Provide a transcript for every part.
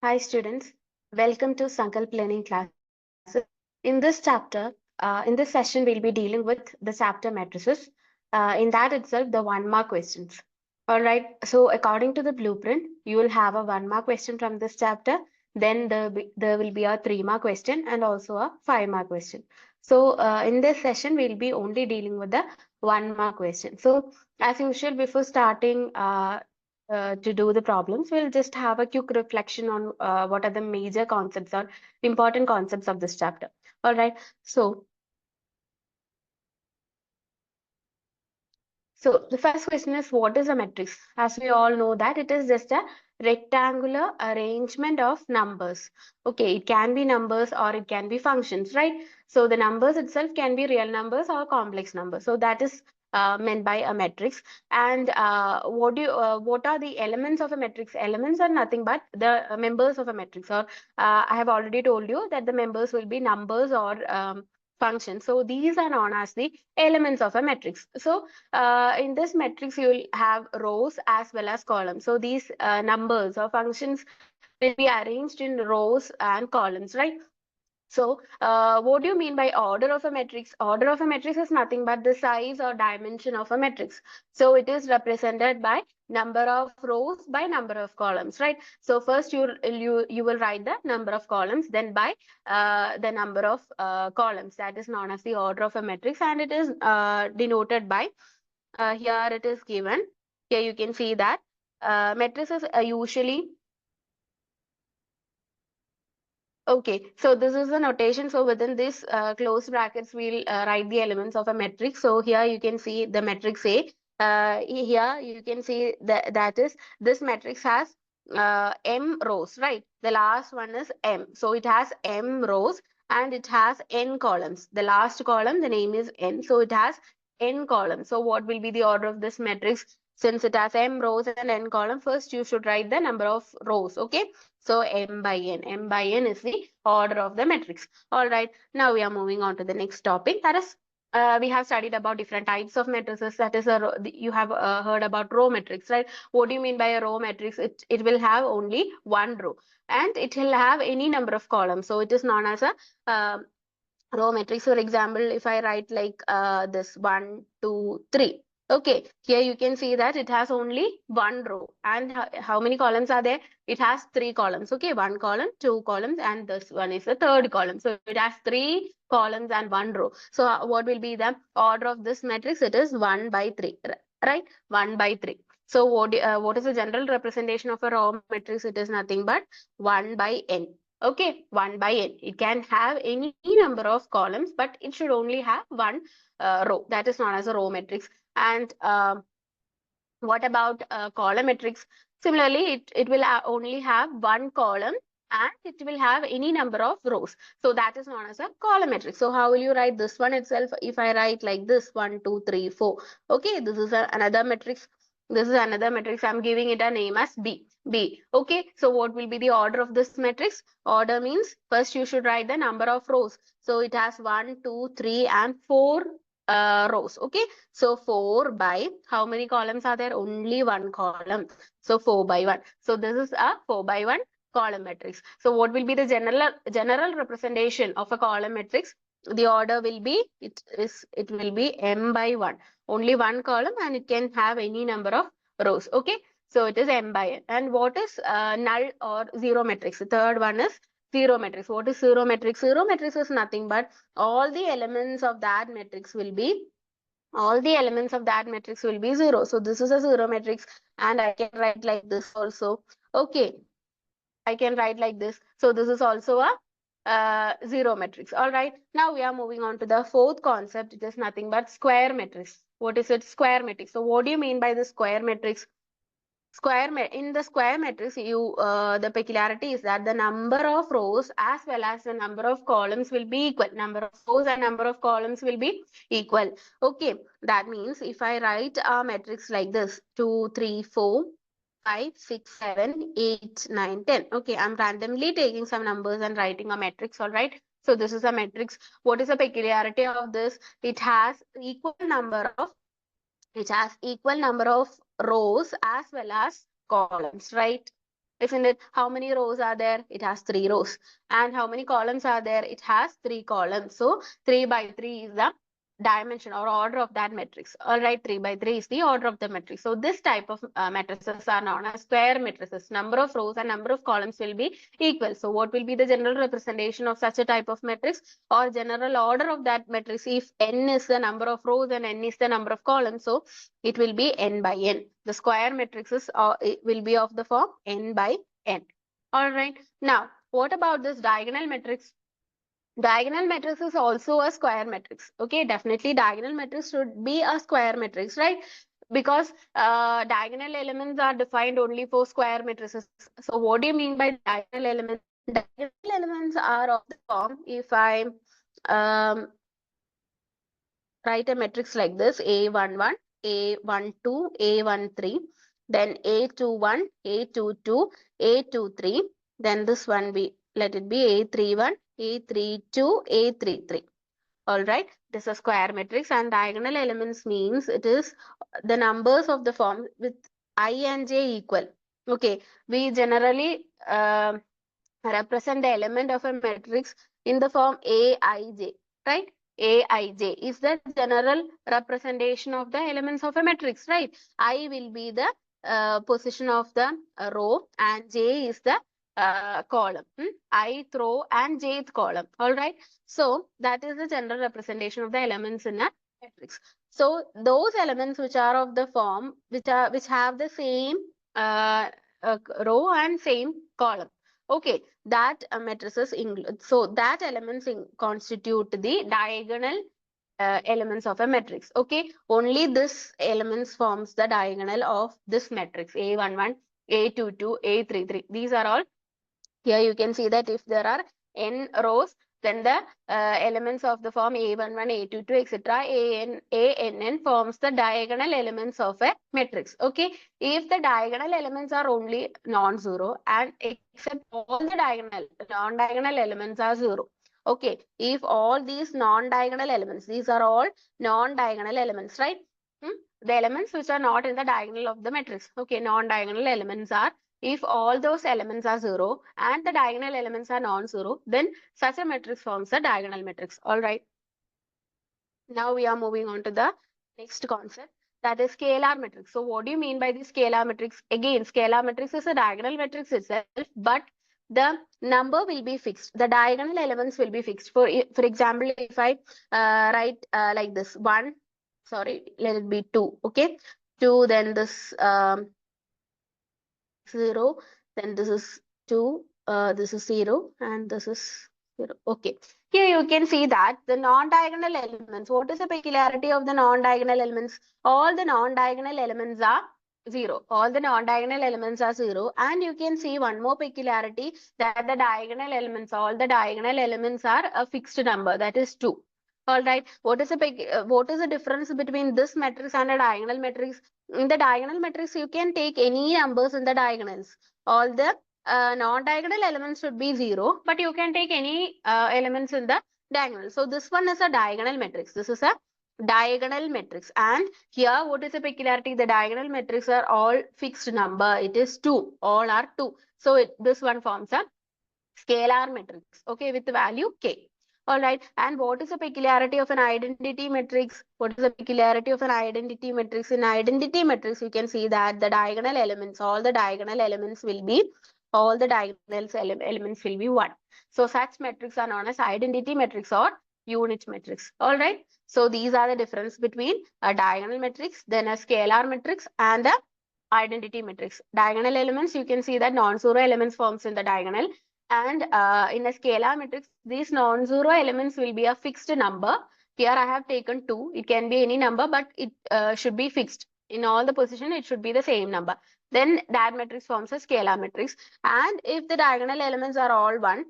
Hi students, welcome to Sankalp Learning Classes. In this chapter, in this session, we'll be dealing with the chapter matrices. In that itself, the 1 mark questions. All right. So according to the blueprint, you will have a 1 mark question from this chapter. Then there will be a 3 mark question and also a 5 mark question. So in this session, we'll be only dealing with the 1 mark question. So as usual, before starting to do the problems, we'll just have a quick reflection on what are the major concepts or important concepts of this chapter. All right. So, so the first question is, what is a matrix? As we all know that it is just a rectangular arrangement of numbers. Okay, it can be numbers or it can be functions, right? So the numbers itself can be real numbers or complex numbers. So that is meant by a matrix. And what are the elements of a matrix? Elements are nothing but the members of a matrix. Or I have already told you that the members will be numbers or functions. So these are known as the elements of a matrix. So in this matrix, you will have rows as well as columns. So these numbers or functions will be arranged in rows and columns, right? So, what do you mean by order of a matrix? Order of a matrix is nothing but the size or dimension of a matrix. So, it is represented by number of rows by number of columns, right? So, first you will write the number of columns, then by the number of columns. That is known as the order of a matrix, and it is denoted by here it is given. Here you can see that matrices are usually okay. So this is the notation. So within this closed brackets, we'll write the elements of a matrix. So here you can see the matrix A. Here you can see that is this matrix has m rows, right? The last one is m. So it has m rows and it has n columns. The last column, the name is n. So it has n columns. So what will be the order of this matrix? Since it has m rows and n columns, first you should write the number of rows. Okay. So m by n. M by n is the order of the matrix. All right. Now we are moving on to the next topic. That is, we have studied about different types of matrices. That is, you have heard about row matrix, right? What do you mean by a row matrix? It will have only one row and it will have any number of columns. So it is known as a row matrix. For example, if I write like this 1, 2, 3. Okay, here you can see that it has only one row. And how many columns are there? It has 3 columns. Okay, 1 column, 2 columns, and this one is the third column. So it has 3 columns and one row. So what will be the order of this matrix? It is 1 by 3, right? 1 by 3. So what is the general representation of a row matrix? It is nothing but 1 by n. Okay, 1 by n. It can have any number of columns, but it should only have one row. That is known as a row matrix. And what about column matrix? Similarly, it will only have one column and it will have any number of rows. So that is known as a column matrix. So how will you write this one itself? If I write like this, 1, 2, 3, 4. Okay, this is another matrix. This is another matrix. I'm giving it a name as B. B. Okay, so what will be the order of this matrix? Order means first you should write the number of rows. So it has 1, 2, 3, and 4 rows. Okay, so 4 by how many columns are there? Only one column. So 4 by 1. So this is a 4 by 1 column matrix. So what will be the general representation of a column matrix? The order will be it will be m by 1. Only one column and it can have any number of rows. Okay. So it is m by n. And what is null or zero matrix? The third one is zero matrix. What is zero matrix? Zero matrix is nothing but all the elements of that matrix will be zero. So this is a zero matrix and I can write like this also. Okay, I can write like this. So this is also a zero matrix. All right. Now we are moving on to the fourth concept. It is nothing but square matrix. What is it? Square matrix. So what do you mean by the square matrix? In the square matrix, the peculiarity is that the number of rows as well as the number of columns will be equal. Number of rows and number of columns will be equal. Okay, that means if I write a matrix like this, 2, 3, 4, 5, 6, 7, 8, 9, 10. Okay, I'm randomly taking some numbers and writing a matrix. All right. So this is a matrix. What is the peculiarity of this? It has equal number of rows as well as columns, right? isn't it? How many rows are there? It has 3 rows. And how many columns are there? It has 3 columns. So 3 by 3 is the dimension or order of that matrix. All right, 3 by 3 is the order of the matrix. So this type of matrices are known as square matrices. Number of rows and number of columns will be equal. So what will be the general representation of such a type of matrix or general order of that matrix? If n is the number of rows and n is the number of columns, so it will be n by n. The square matrices it will be of the form n by n. All right. Now, what about this diagonal matrix? Diagonal matrix is also a square matrix. Okay, definitely diagonal matrix should be a square matrix, right? Because diagonal elements are defined only for square matrices. So what do you mean by diagonal elements? Diagonal elements are of the form, if I um, write a matrix like this: A11, A12, A13, then A21, A22, A23, then this one we let it be A31, A32, A33. All right, this is a square matrix, and diagonal elements means it is the numbers of the form with I and j equal. Okay, we generally represent the element of a matrix in the form Aij, right? Aij is the general representation of the elements of a matrix, right? I will be the position of the row and j is the column. Ith row and jth column. All right. So that is the general representation of the elements in a matrix. So those elements which are of the form which have the same uh, row and same column. Okay, that matrices include, so that elements constitute the diagonal elements of a matrix. Okay, only this elements forms the diagonal of this matrix: A11, A22, A33. These are all. Here you can see that if there are n rows, then the elements of the form A11, A22, etc. ANN forms the diagonal elements of a matrix. Okay. If the diagonal elements are only non-zero and except all the non-diagonal elements are zero. Okay. If all these non-diagonal elements, these are all non-diagonal elements, right? The elements which are not in the diagonal of the matrix. Okay. Non-diagonal elements are, if all those elements are zero and the diagonal elements are non-zero, then such a matrix forms a diagonal matrix. All right. Now we are moving on to the next concept, that is scalar matrix. So what do you mean by the scalar matrix? Again, scalar matrix is a diagonal matrix itself, but the number will be fixed. The diagonal elements will be fixed. For example, if I write like this, one, sorry, let it be two. Okay, two, then this 0, then this is 2, this is 0, and this is 0. Okay. Here you can see that the non-diagonal elements, what is the peculiarity of the non-diagonal elements? All the non-diagonal elements are 0. All the non-diagonal elements are 0. And you can see one more peculiarity, that the diagonal elements, all the diagonal elements are a fixed number, that is 2. All right. What is the difference between this matrix and a diagonal matrix? In the diagonal matrix, you can take any numbers in the diagonals. All the non-diagonal elements should be 0, but you can take any elements in the diagonal. So this one is a diagonal matrix. This is a diagonal matrix. And here, what is the peculiarity? The diagonal matrix are all fixed number. It is 2. All are 2. So this one forms a scalar matrix, okay, with the value k. All right. And what is the peculiarity of an identity matrix? What is the peculiarity of an identity matrix? In identity matrix, you can see that the diagonal elements, all the diagonal elements will be, elements will be 1. So such matrix are known as identity matrix or unit matrix. All right. So these are the difference between a diagonal matrix, then a scalar matrix, and a identity matrix. Diagonal elements, you can see that non-zero elements forms in the diagonal, and in a scalar matrix, these non-zero elements will be a fixed number. Here I have taken 2. It can be any number, but it should be fixed. In all the position, it should be the same number. Then that matrix forms a scalar matrix. And if the diagonal elements are all 1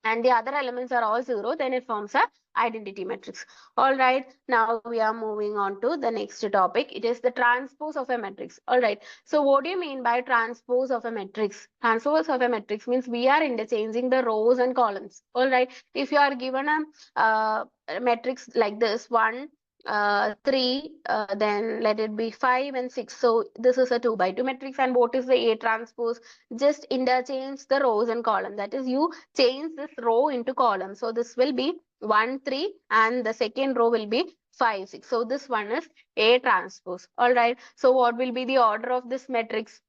and the other elements are all 0, then it forms a identity matrix. All right. Now we are moving on to the next topic. It is the transpose of a matrix. All right. So what do you mean by transpose of a matrix? Transpose of a matrix means we are interchanging the rows and columns. All right. If you are given a matrix like this, 1, 3, then let it be 5 and 6. So this is a 2 by 2 matrix. And what is the A transpose? Just interchange the rows and column. That is, you change this row into column. So this will be 1, 3, and the second row will be 5, 6. So this one is A transpose. All right. So what will be the order of this matrix?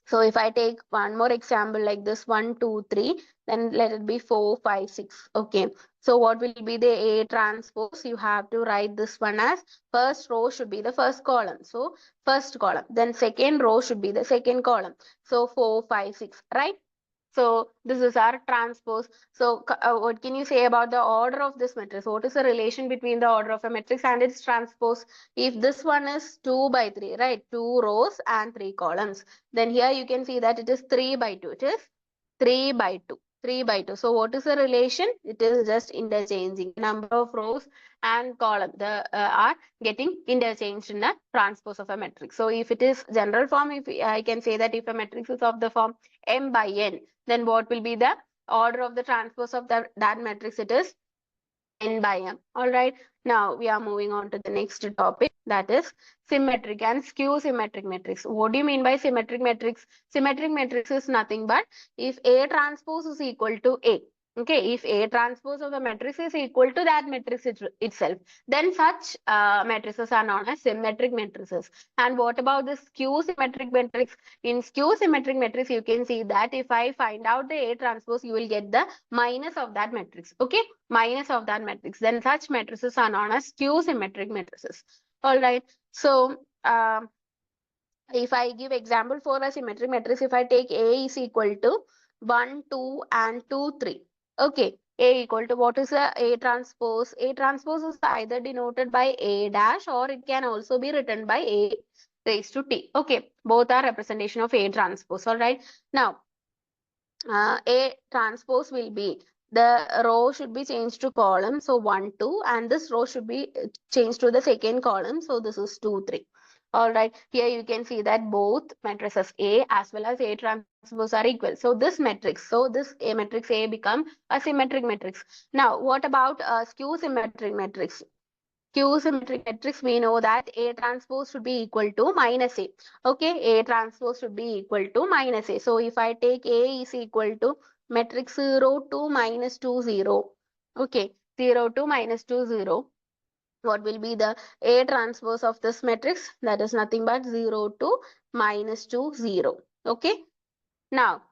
So if I take one more example like this, 1, 2, 3, then let it be 4, 5, 6. Okay. So what will be the A transpose? You have to write this one as first row should be the first column. So first column. Then second row should be the second column. So 4, 5, 6. Right? So this is our transpose. So what can you say about the order of this matrix? What is the relation between the order of a matrix and its transpose? If this one is 2 by 3, right? 2 rows and 3 columns. Then here you can see that it is 3 by 2. It is 3 by 2. 3 by 2. So what is the relation? It is just interchanging. Number of rows and column are getting interchanged in a transpose of a matrix. So if it is general form, if I can say that if a matrix is of the form m by n, then what will be the order of the transpose of that matrix? It is n by m. All right. Now we are moving on to the next topic, that is symmetric and skew symmetric matrix. What do you mean by symmetric matrix? Symmetric matrix is nothing but if A transpose is equal to A. Okay, if A transpose of a matrix is equal to that matrix itself, then such matrices are known as symmetric matrices. And what about the skew symmetric matrix? In skew symmetric matrix, you can see that if I find out the A transpose, you will get the minus of that matrix. Okay, minus of that matrix. Then such matrices are known as skew symmetric matrices. All right. So if I give example for a symmetric matrix, if I take A is equal to 1, 2, and 2, 3. Okay. A equal to what is the A transpose? A transpose is either denoted by A dash, or it can also be written by A raised to T. Okay. Both are representation of A transpose. All right. Now, A transpose will be the row should be changed to column. So 1, 2, and this row should be changed to the second column. So this is 2, 3. All right. Here you can see that both matrices A as well as A transpose are equal. So this matrix, so this A matrix A become a symmetric matrix. Now, what about skew symmetric matrix? Q symmetric matrix, we know that A transpose should be equal to minus A. Okay, A transpose should be equal to minus A. So if I take A is equal to matrix 0, 2, minus 2, 0. Okay, 0, 2, minus 2, 0. What will be the A transpose of this matrix? That is nothing but 0, 2, minus 2, 0. Okay, now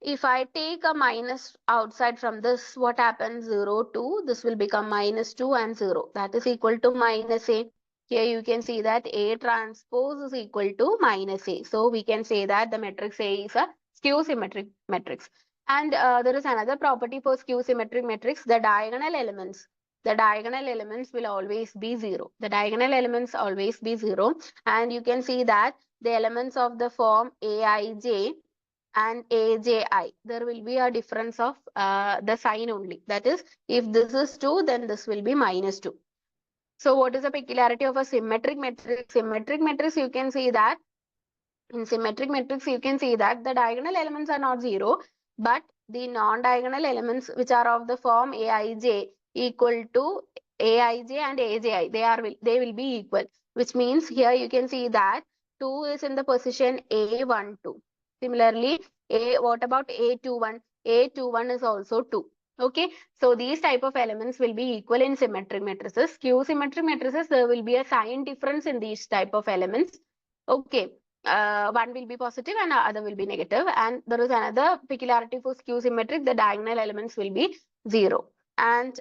if I take a minus outside from this, what happens? 0, 2. This will become minus 2 and 0. That is equal to minus A. Here you can see that A transpose is equal to minus A. So we can say that the matrix A is a skew symmetric matrix. And there is another property for skew symmetric matrix. The diagonal elements. The diagonal elements will always be 0. The diagonal elements always be 0. And you can see that the elements of the form Aij and AJI, there will be a difference of the sign only. That is, if this is 2, then this will be minus 2. So what is the peculiarity of a symmetric matrix? Symmetric matrix, you can see that in symmetric matrix, you can see that the diagonal elements are not 0, but the non-diagonal elements which are of the form Aij equal to Aij and Aji, they will be equal, which means here you can see that 2 is in the position A12. Similarly, what about A21? A21 is also 2. Okay, so these type of elements will be equal in symmetric matrices. Skew symmetric matrices, there will be a sign difference in these type of elements. Okay, one will be positive and other will be negative. And there is another peculiarity for skew symmetric, the diagonal elements will be 0. And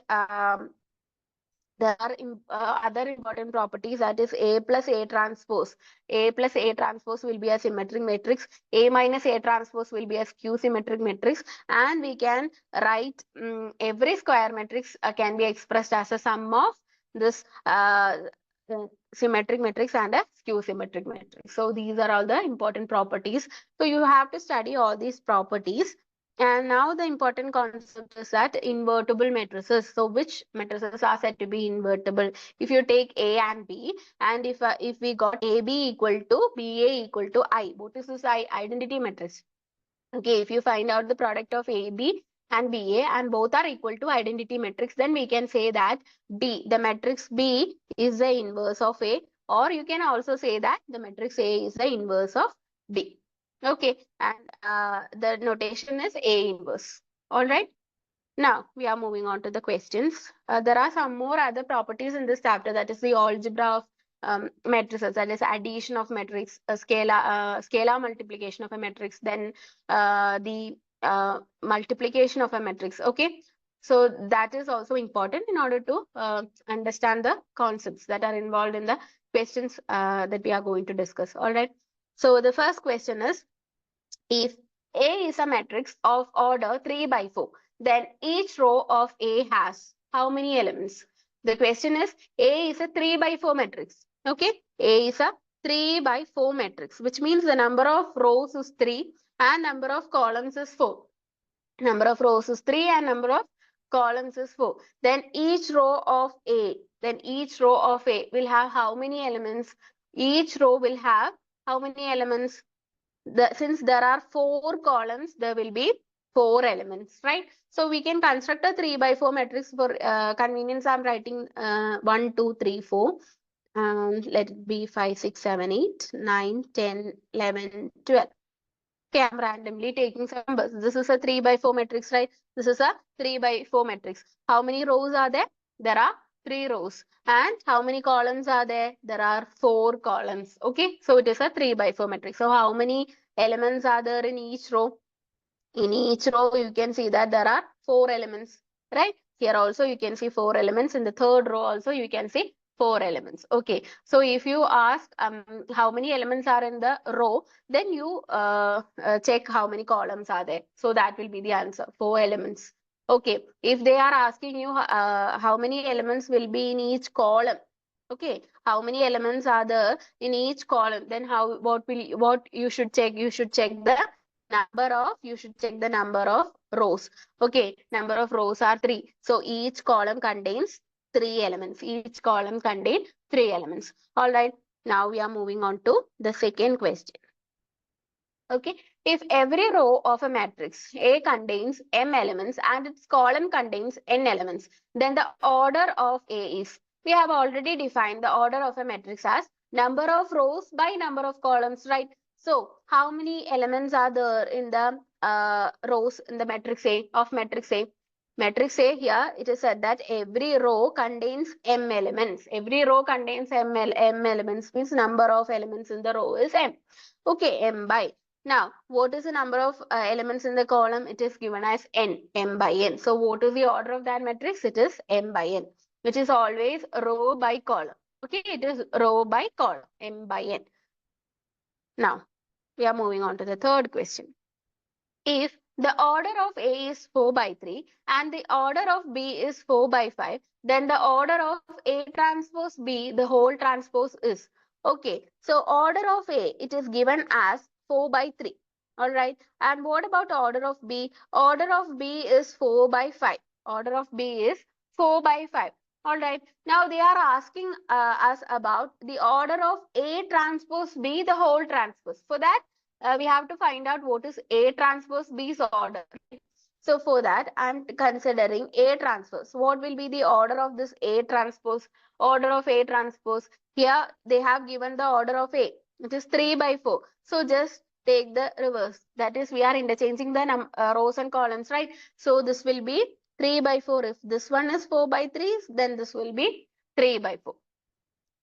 there are other important properties, that is A plus A transpose. A plus A transpose will be a symmetric matrix. A minus A transpose will be a skew symmetric matrix. And we can write every square matrix can be expressed as a sum of this symmetric matrix and a skew symmetric matrix. So these are all the important properties. So you have to study all these properties. And now the important concept is that invertible matrices. So which matrices are said to be invertible? If you take A and B, and if we got AB equal to BA equal to I, what is this identity matrix? Okay, if you find out the product of AB and BA, and both are equal to identity matrix, then we can say that B, the matrix B is the inverse of A, or you can also say that the matrix A is the inverse of B. Okay, and the notation is A inverse. All right. Now we are moving on to the questions. There are some more other properties in this chapter, that is the algebra of matrices, that is addition of matrix, scalar multiplication of a matrix, then the multiplication of a matrix. Okay, so that is also important in order to understand the concepts that are involved in the questions that we are going to discuss. All right. So the first question is, if A is a matrix of order 3 by 4, then each row of A has how many elements? The question is, A is a 3 by 4 matrix. Okay, A is a 3 by 4 matrix, which means the number of rows is 3 and number of columns is 4. Number of rows is 3 and number of columns is 4. Then each row of A, will have how many elements? Each row will have how many elements? Since there are 4 columns, there will be 4 elements, right? So we can construct a 3 by 4 matrix. For convenience, I'm writing 1, 2, 3, 4. Let it be 5, 6, 7, 8, 9, 10, 11, 12. Okay, I'm randomly taking some numbers. This is a 3 by 4 matrix, right? This is a 3 by 4 matrix. How many rows are there? There are 3 rows. And how many columns are there? There are 4 columns. Okay, so it is a 3 by 4 matrix. So how many elements are there in each row? In each row, you can see that there are 4 elements, right? Here also you can see 4 elements. In the third row also you can see 4 elements. Okay, so if you ask how many elements are in the row, then you check how many columns are there. So that will be the answer, 4 elements. Okay, if they are asking you how many elements will be in each column, okay, how many elements are there in each column, then what you should check? You should check the number of rows. Okay, number of rows are 3. So each column contains 3 elements. Each column contains 3 elements. All right. Now we are moving on to the second question. Okay, if every row of a matrix A contains m elements and its column contains n elements, then the order of A is, we have already defined the order of a matrix as number of rows by number of columns, right? So how many elements are there in the rows in the matrix A of matrix A? Matrix A, here it is said that every row contains m elements. Every row contains m elements, means number of elements in the row is m. Okay, m by. Now, what is the number of elements in the column? It is given as n, m by n. So, what is the order of that matrix? It is m by n, which is always row by column. Okay, it is row by column, m by n. Now, we are moving on to the third question. If the order of A is 4 by 3 and the order of B is 4 by 5, then the order of A transpose B, the whole transpose is. Okay, so order of A, it is given as 4 by 3. All right, and what about order of B? Order of B is 4 by 5. Order of B is 4 by 5. All right, now they are asking us about the order of A transpose B, the whole transpose. For that, we have to find out what is A transpose B's order. So for that, I'm considering A transpose. What will be the order of this A transpose? Order of A transpose. Here they have given the order of A, which is 3 by 4. So just take the reverse. That is, we are interchanging the rows and columns, right? So this will be 3 by 4. If this one is 4 by 3, then this will be 3 by 4.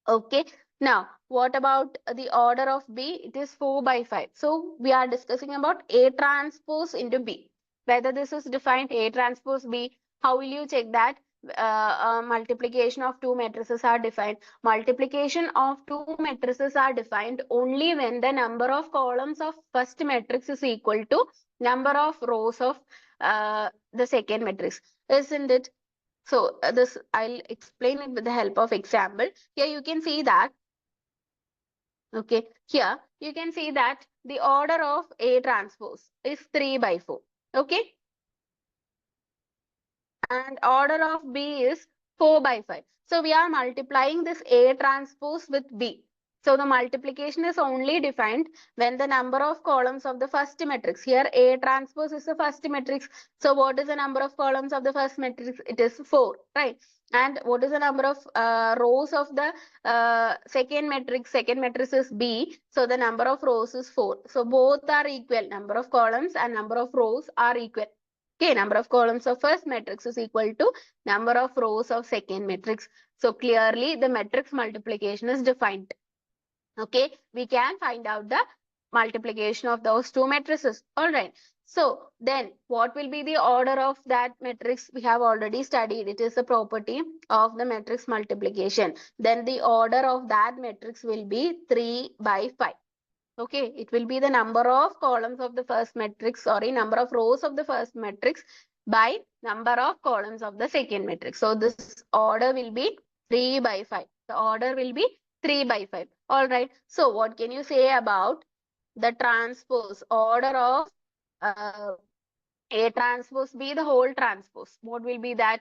Okay. Now, what about the order of B? It is 4 by 5. So, we are discussing about A transpose into B. Whether this is defined A transpose B, how will you check that? Multiplication of two matrices are defined. Multiplication of two matrices are defined only when the number of columns of first matrix is equal to number of rows of the second matrix. Isn't it? So this I'll explain it with the help of example. Here you can see that, okay, here you can see that the order of A transpose is 3 by 4, okay, and order of B is 4 by 5. So we are multiplying this A transpose with B. So the multiplication is only defined when the number of columns of the first matrix. Here A transpose is the first matrix. So what is the number of columns of the first matrix? It is 4, right? And what is the number of rows of the second matrix? Second matrix is B. So the number of rows is 4. So both are equal. Number of columns and number of rows are equal. Okay, number of columns of first matrix is equal to number of rows of second matrix. So clearly the matrix multiplication is defined. Okay, we can find out the multiplication of those two matrices. All right. So then what will be the order of that matrix? We have already studied. It is a property of the matrix multiplication. Then the order of that matrix will be 3 by 5. Okay, it will be the number of columns of the first matrix, sorry, number of rows of the first matrix by number of columns of the second matrix. So this order will be 3 by 5. The order will be 3 by 5. All right. So what can you say about the transpose order of A transpose B, the whole transpose? What will be that?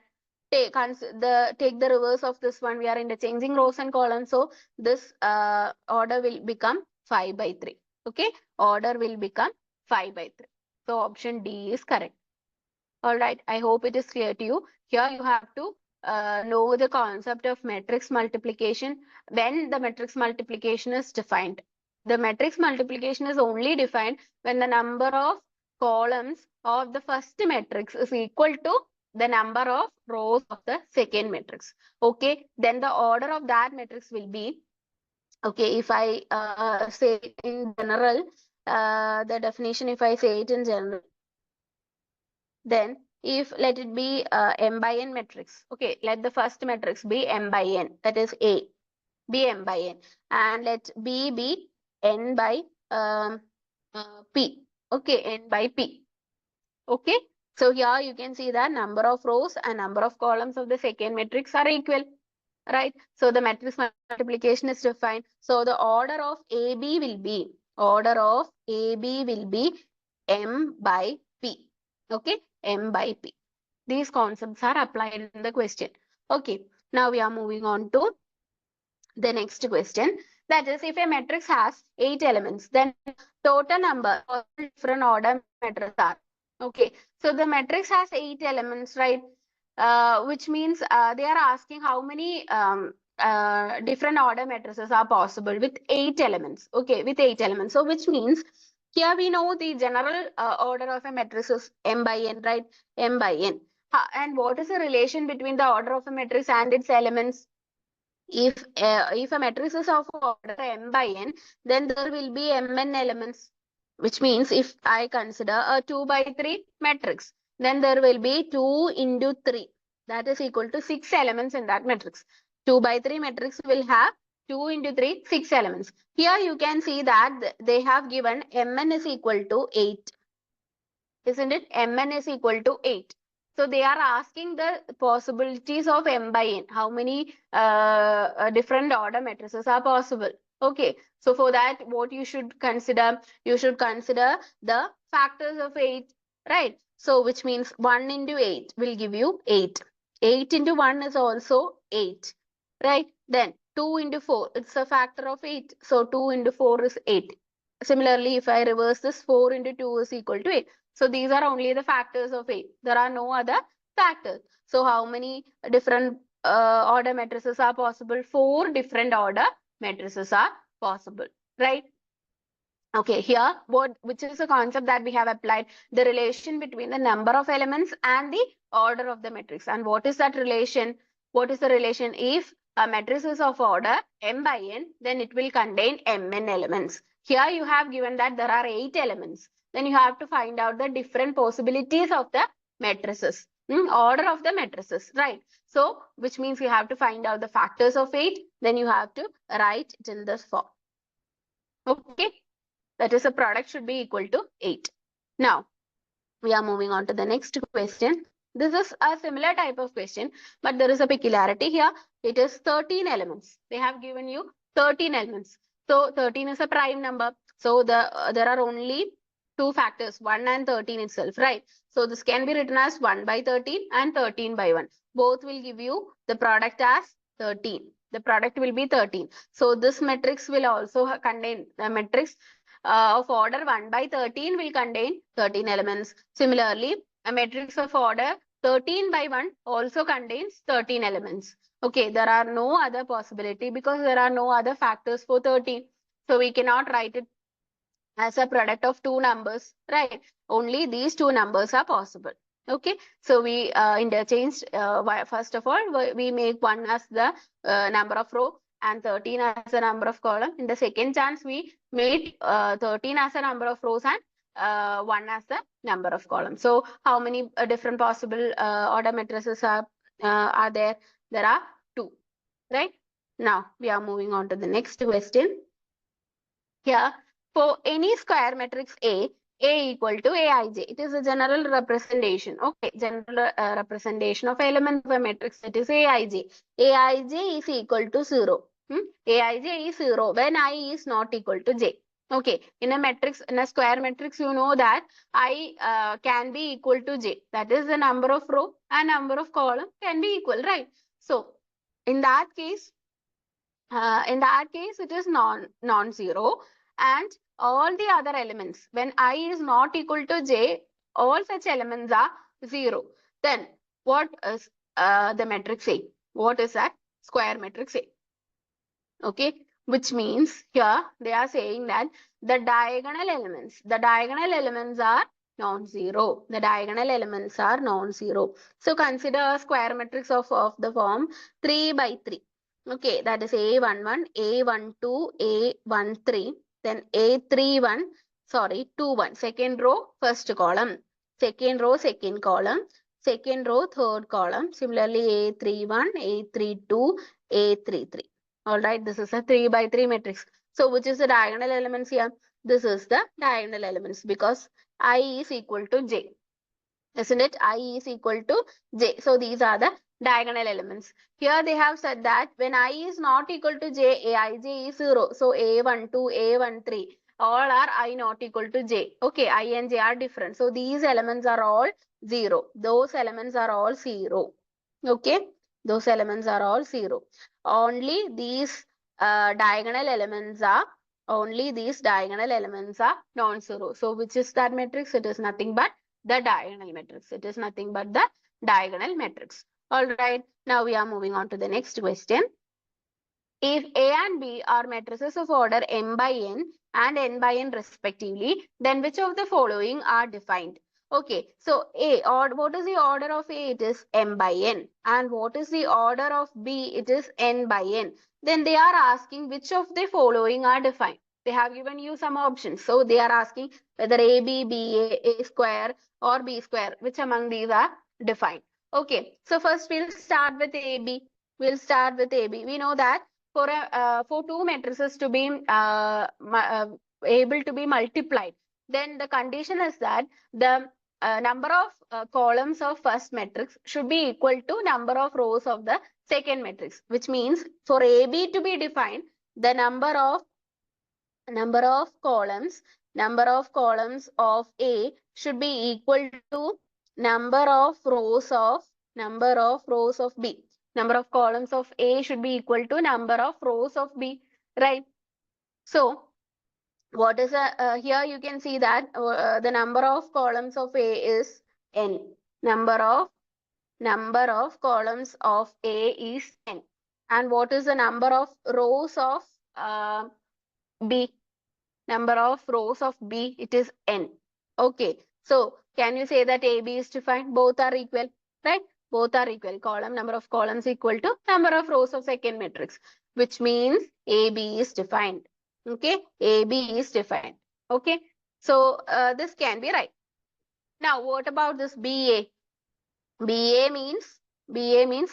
Take the reverse of this one. We are interchanging rows and columns. So this order will become 5 by 3. Okay. Order will become 5 by 3. So option D is correct. All right. I hope it is clear to you. Here you have to know the concept of matrix multiplication when the matrix multiplication is defined. The matrix multiplication is only defined when the number of columns of the first matrix is equal to the number of rows of the second matrix. Okay. Then the order of that matrix will be, okay, if I say in general, the definition, if I say it in general, then if let it be m by n matrix. Okay, let the first matrix be m by n, that is A, be m by n, and let B be n by P. Okay, n by P. Okay, so here you can see that number of rows and number of columns of the second matrix are equal, right? So the matrix multiplication is defined. So the order of AB will be, order of AB will be m by P. Okay, m by P. These concepts are applied in the question. Okay, now we are moving on to the next question. That is, if a matrix has 8 elements, then total number of different order matrices are. Okay, so the matrix has 8 elements, right? Which means they are asking how many different order matrices are possible with 8 elements. Okay, with 8 elements. So which means here we know the general order of a matrix is m by n, right? M by n. And what is the relation between the order of a matrix and its elements? If a matrix is of order m by n, then there will be mn elements. Which means if I consider a 2 by 3 matrix, then there will be 2 into 3. That is equal to 6 elements in that matrix. 2 by 3 matrix will have 2 into 3, 6 elements. Here you can see that they have given mn is equal to 8. Isn't it? Mn is equal to 8. So they are asking the possibilities of m by n. How many different order matrices are possible? Okay. So for that, what you should consider? You should consider the factors of 8, right? So which means 1 into 8 will give you 8. 8 into 1 is also 8, right? Then 2 into 4, it's a factor of 8. So 2 into 4 is 8. Similarly, if I reverse this, 4 into 2 is equal to 8. So these are only the factors of 8. There are no other factors. So how many different order matrices are possible? 4 different order matrices are possible, right? Okay, here which is a concept that we have applied, the relation between the number of elements and the order of the matrix. And what is that relation? What is the relation? If a matrix is of order m by n, then it will contain mn elements. Here you have given that there are 8 elements. Then you have to find out the different possibilities of the matrices, order of the matrices, right? So which means you have to find out the factors of 8. Then you have to write it in this form. Okay. That is, a product should be equal to 8. Now, we are moving on to the next question. This is a similar type of question, but there is a peculiarity here. It is 13 elements. They have given you 13 elements. So 13 is a prime number. So there are only 2 factors, 1 and 13 itself, right? So this can be written as 1 by 13 and 13 by 1. Both will give you the product as 13. The product will be 13. So this matrix will also contain the matrix of order 1 by 13 will contain 13 elements. Similarly, a matrix of order 13 by 1 also contains 13 elements. Okay, there are no other possibility because there are no other factors for 13. So we cannot write it as a product of two numbers, right? Only these two numbers are possible. Okay, so we interchanged. First of all, we make 1 as the number of row and 13 as a number of column. In the second chance, we made 13 as a number of rows and 1 as the number of columns. So how many different possible order matrices are there? There are two, right? Now we are moving on to the next question. Here, for any square matrix A equal to Aij. It is a general representation. Okay, general representation of element of a matrix, that is Aij. Aij is equal to 0. Aij is 0 when I is not equal to j. Okay, in a matrix, in a square matrix, you know that I can be equal to j. That is the number of row and number of column can be equal, right? So, in that case, it is non-zero, and all the other elements, when I is not equal to j, all such elements are 0. Then what is the matrix A? What is that? Square matrix A. Okay, which means here they are saying that the diagonal elements are non-zero. The diagonal elements are non-zero. So consider a square matrix of the form 3 by 3. Okay, that is A11, A12, A13, then A31, sorry, 21. Second row, first column. Second row, second column. Second row, third column. Similarly, A31, A32, A33. All right, this is a 3 by 3 matrix. So which is the diagonal elements here? This is the diagonal elements because I is equal to j. Isn't it? I is equal to j. So these are the diagonal elements. Here they have said that when I is not equal to j, aij is 0. So a12, a13, all are I not equal to j. Okay, I and j are different. So these elements are all 0. Those elements are all 0. Okay, those elements are all 0. Only these diagonal elements are non-zero. So which is that matrix? It is nothing but the diagonal matrix. It is nothing but the diagonal matrix. All right. Now we are moving on to the next question. If A and B are matrices of order m by n and n by n respectively, then which of the following are defined? Okay, so A, or what is the order of A? It is m by n. And what is the order of B? It is n by n. Then they are asking which of the following are defined. They have given you some options. So they are asking whether A, B, B, A square or B square. Which among these are defined? Okay, so first we'll start with AB. We'll start with AB. We know that for two matrices to be able to be multiplied, then the condition is that the number of columns of first matrix should be equal to number of rows of the second matrix, which means for AB to be defined, the number of columns of A should be equal to number of rows of B. Number of columns of A should be equal to number of rows of B, right? So what is here you can see that the number of columns of A is n. Number of columns of A is n. And what is the number of rows of B? Number of rows of B, it is n. Okay, so can you say that AB is defined? Both are equal, right? Both are equal. Number of columns equal to number of rows of second matrix, which means AB is defined. Okay, AB is defined. Okay, so this can be right. Now, what about this BA? BA means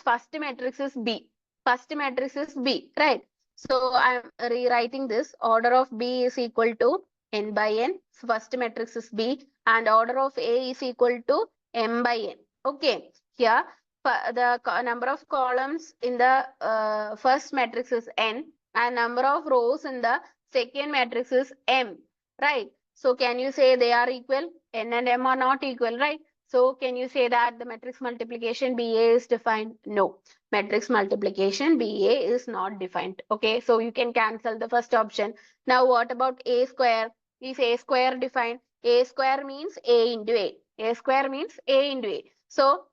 first matrix is B. First matrix is B, right? So I'm rewriting this. Order of B is equal to n by n. So first matrix is B and order of A is equal to m by n. Okay. Here the number of columns in the first matrix is n and number of rows in the second matrix is m, right? So can you say they are equal? N and m are not equal, right? So can you say that the matrix multiplication BA is defined? No, matrix multiplication BA is not defined. Okay, so you can cancel the first option. Now what about A square? Is A square defined? A square means A into A. A square means A into A. So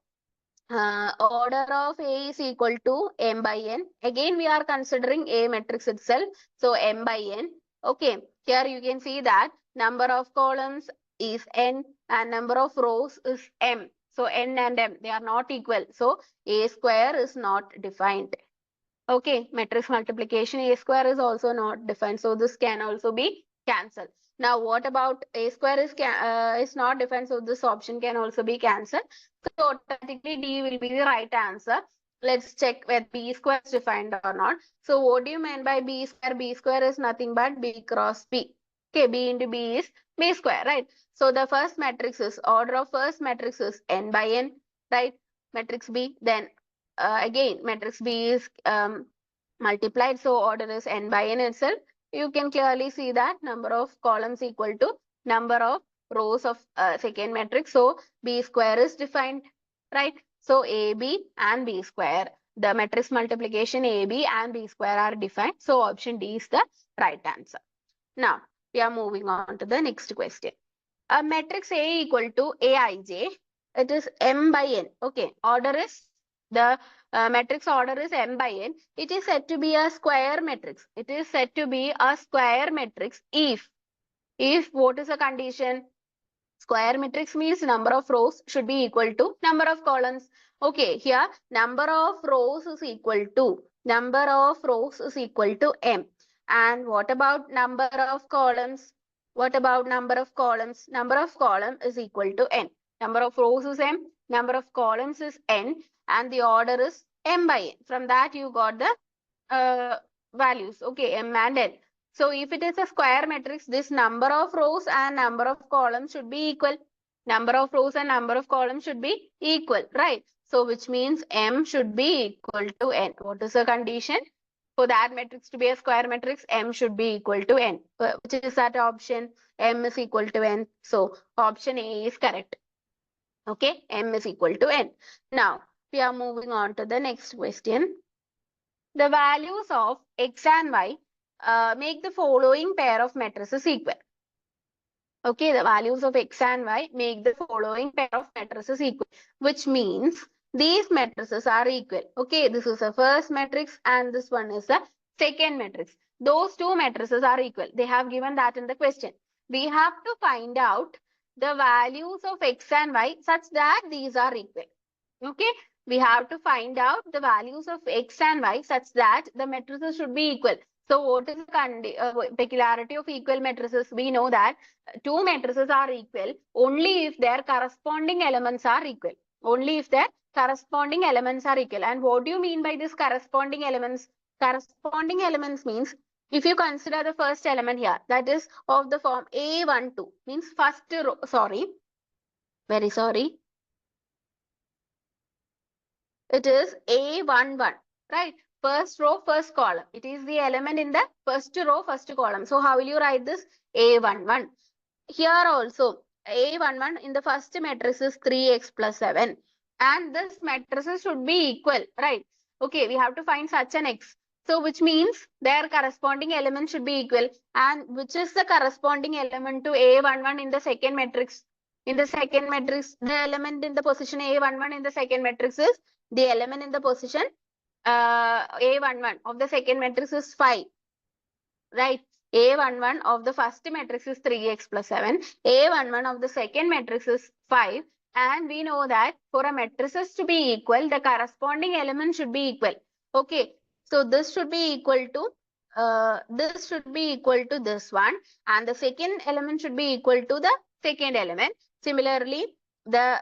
order of A is equal to m by n. Again, we are considering A matrix itself. So m by n. Okay, here you can see that number of columns is n and number of rows is m. So n and m, they are not equal. So A square is not defined. Okay, matrix multiplication A square is also not defined. So this can also be cancelled. Now what about A square is not defined. So this option can also be cancelled. So automatically D will be the right answer. Let's check whether B square is defined or not. So what do you mean by B square? B square is nothing but B cross B. Okay, B into B is B square, right? So the first matrix is, order of first matrix is n by n, right? Matrix B. Then again, matrix B is multiplied, so order is n by n itself. You can clearly see that number of columns equal to number of rows of second matrix. So B square is defined, right? So AB and B square, the matrix multiplication AB and B square are defined. So option D is the right answer. Now we are moving on to the next question. A matrix A equal to Aij, it is m by n. Okay, order is the matrix order is m by n. It is said to be a square matrix. It is said to be a square matrix if what is the condition? Square matrix means number of rows should be equal to number of columns. Okay, here number of rows is equal to m. And what about number of columns? What about number of columns? Number of column is equal to n. Number of rows is m, number of columns is n, and the order is m by n. From that you got the values. Okay, m and n. So if it is a square matrix, this number of rows and number of columns should be equal. Number of rows and number of columns should be equal, right? So which means m should be equal to n. What is the condition? For that matrix to be a square matrix, m should be equal to n. Which is that option? M is equal to n. So option A is correct. Okay, m is equal to n. Now we are moving on to the next question. The values of x and y make the following pair of matrices equal. Okay, the values of x and y make the following pair of matrices equal, which means these matrices are equal. Okay, this is the first matrix and this one is the second matrix. Those two matrices are equal. They have given that in the question. We have to find out the values of x and y such that these are equal. Okay, we have to find out the values of x and y such that the matrices should be equal. So what is the peculiarity of equal matrices? We know that two matrices are equal only if their corresponding elements are equal. Only if their corresponding elements are equal. And what do you mean by this corresponding elements? Corresponding elements means if you consider the first element here, that is of the form A12, means first row, very sorry. It is A11, right? First row, first column. It is the element in the first row, first column. So how will you write this? A11. Here also, A11 in the first matrix is 3x plus 7. And this matrices should be equal, right? Okay, we have to find such an x. So which means their corresponding element should be equal. And which is the corresponding element to A11 in the second matrix? In the second matrix, the element in the position A11 in the second matrix is the element in the position A11 of the second matrix is 5, right? A11 of the first matrix is 3x plus 7. A11 of the second matrix is 5. And we know that for a matrices to be equal, the corresponding element should be equal. Okay, so this should be equal to this one, and the second element should be equal to the second element. Similarly, the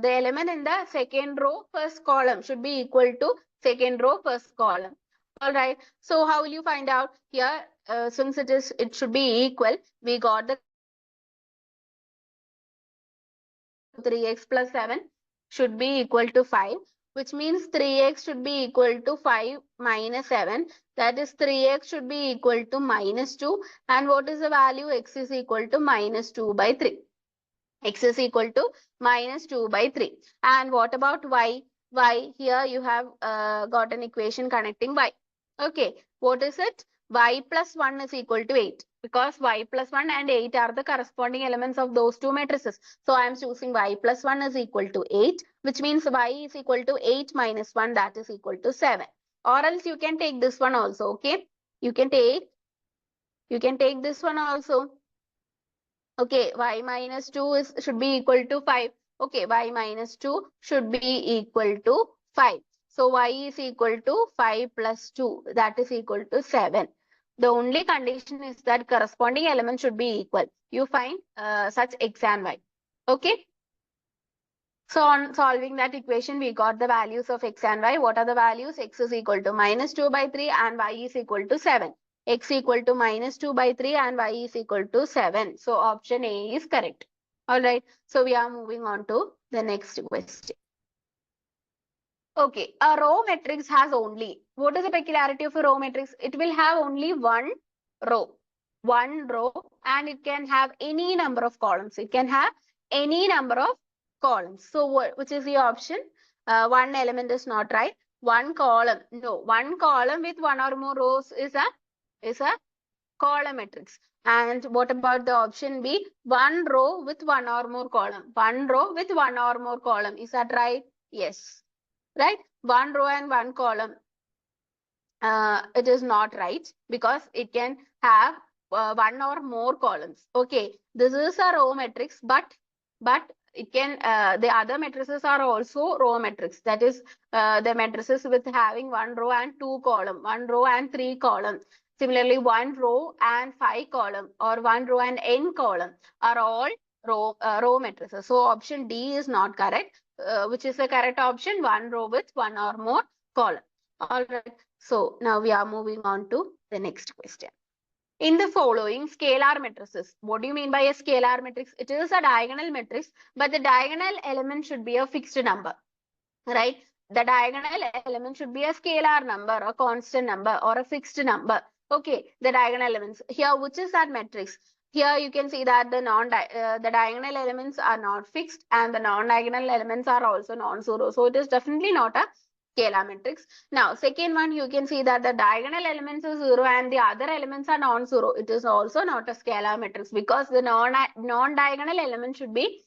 element in the second row first column should be equal to second row first column. All right, so how will you find out here? Since it should be equal, we got the 3x plus 7 should be equal to 5, which means 3x should be equal to 5 minus 7. That is 3x should be equal to minus 2. And what is the value? X is equal to minus 2 by 3. X is equal to minus 2 by 3. And what about y? Y, here you have got an equation connecting y. Okay, what is it? Y plus 1 is equal to 8, because y plus 1 and 8 are the corresponding elements of those two matrices. So I am choosing y plus 1 is equal to 8, which means y is equal to 8 minus 1, that is equal to 7. Or else you can take this one also, okay? You can take this one also. Okay, y minus 2 should be equal to 5. Okay, y minus 2 should be equal to 5. So y is equal to 5 plus 2, that is equal to 7. The only condition is that corresponding element should be equal. You find such x and y. Okay. So on solving that equation, we got the values of x and y. What are the values? X is equal to minus 2 by 3 and y is equal to 7. X equal to minus 2 by 3 and y is equal to 7. So option A is correct. Alright, so we are moving on to the next question. Okay, a row matrix has only, what is the peculiarity of a row matrix? It will have only one row, and it can have any number of columns. It can have any number of columns. So which is the option? One element is not right. One column, no, one column with one or more rows is a column matrix. And what about the option B? One row with one or more column. One row with one or more column. Is that right? Yes. Right? One row and one column. It is not right, because it can have one or more columns. Okay, this is a row matrix, but it can the other matrices are also row matrix. That is the matrices with having one row and two column, one row and three column. Similarly, one row and five column, or one row and n column are all row matrices. So option D is not correct. Which is the correct option? One row with one or more column. All right. So now we are moving on to the next question. In the following scalar matrices, what do you mean by a scalar matrix? It is a diagonal matrix, but the diagonal element should be a fixed number, right? The diagonal element should be a scalar number, a constant number, or a fixed number. Okay, the diagonal elements. Here, which is that matrix? Here you can see that the diagonal elements are not fixed, and the non-diagonal elements are also non-zero. So it is definitely not a scalar matrix. Now, second one, you can see that the diagonal elements are 0 and the other elements are non-zero. It is also not a scalar matrix, because the non-diagonal element should be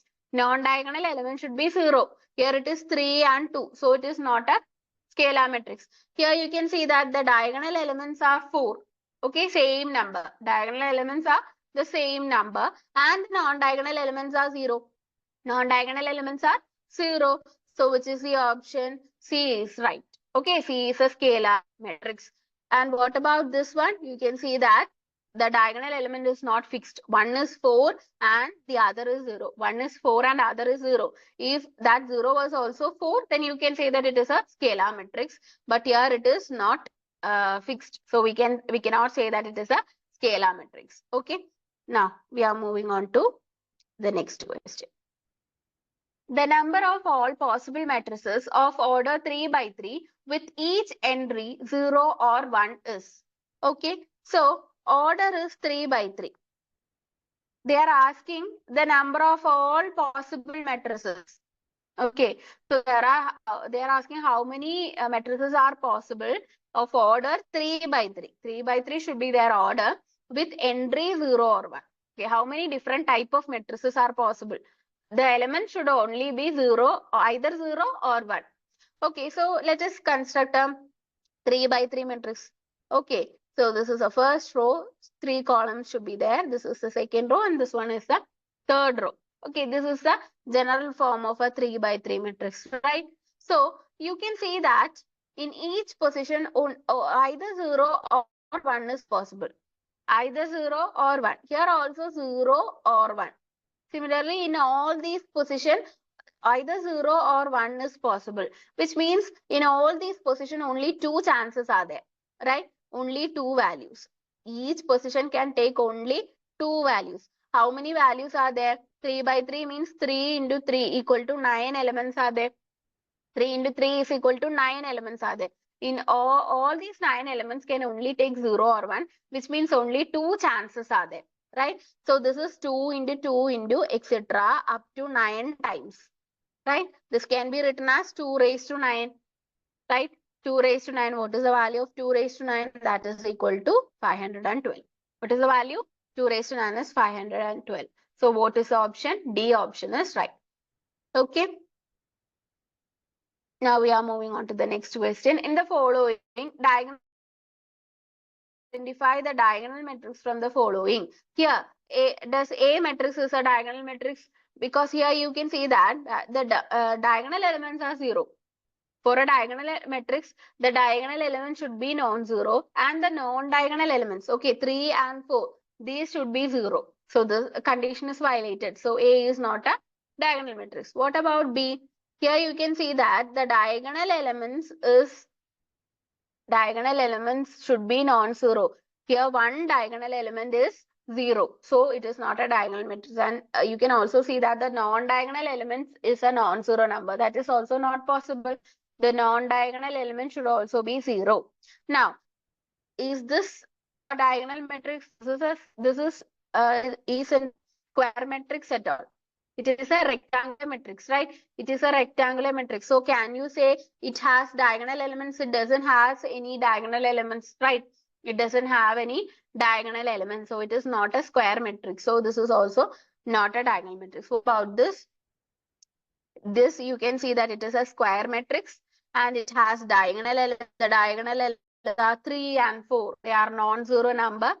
0. Here it is 3 and 2. So it is not a scalar matrix. Here you can see that the diagonal elements are 4. Okay, same number. Diagonal elements are the same number, and non-diagonal elements are 0. Non-diagonal elements are 0. So which is the option? C is right. Okay, C is a scalar matrix. And what about this one? You can see that the diagonal element is not fixed. One is 4 and the other is 0. One is 4 and other is 0. If that 0 was also 4, then you can say that it is a scalar matrix. But here it is not fixed. So we cannot say that it is a scalar matrix. Okay. Now we are moving on to the next question. The number of all possible matrices of order 3 by 3 with each entry 0 or 1 is. Okay. So order is 3 by 3. They are asking the number of all possible matrices. Okay, so they are asking how many matrices are possible of order 3 by 3. 3 by 3 should be their order with entry 0 or 1. Okay, how many different type of matrices are possible? The element should only be 0, either 0 or 1. Okay, so let us construct a 3 by 3 matrix. Okay, so this is the first row, 3 columns should be there. This is the second row, and this one is the third row. Okay, this is the general form of a 3 by 3 matrix, right? So you can see that in each position, either 0 or 1 is possible. Either 0 or 1. Here also 0 or 1. Similarly, in all these positions, either 0 or 1 is possible, which means in all these positions only two chances are there, right? Only two values. Each position can take only two values. How many values are there? 3 by 3 means 3 into 3 equal to 9 elements are there. 3 into 3 is equal to 9 elements are there. In all these 9 elements can only take 0 or 1, which means only two chances are there, right? So this is 2 into 2 into etc. up to 9 times, right? This can be written as 2 raised to 9, right? 2 raised to 9, what is the value of 2 raised to 9? That is equal to 512. What is the value? 2 raised to 9 is 512. So what is the option? D option is right. Okay. Now we are moving on to the next question. In the following, diagonal identify the diagonal matrix from the following. Here, does A matrix is a diagonal matrix? Because here you can see that the diagonal elements are 0. For a diagonal matrix, the diagonal element should be non-zero and the non-diagonal elements, okay, 3 and 4, these should be 0. So the condition is violated. So A is not a diagonal matrix. What about B? Here you can see that the diagonal elements should be non-zero. Here one diagonal element is 0. So it is not a diagonal matrix. And you can also see that the non-diagonal elements is a non-zero number. That is also not possible. The non-diagonal element should also be 0. Now, is this a diagonal matrix? This is a square matrix at all. It is a rectangular matrix, right? It is a rectangular matrix. So can you say it has diagonal elements? It doesn't have any diagonal elements, right? It doesn't have any diagonal elements. So it is not a square matrix. So this is also not a diagonal matrix. So about this you can see that it is a square matrix and it has diagonal elements. The diagonal elements are 3 and 4. They are non-zero number.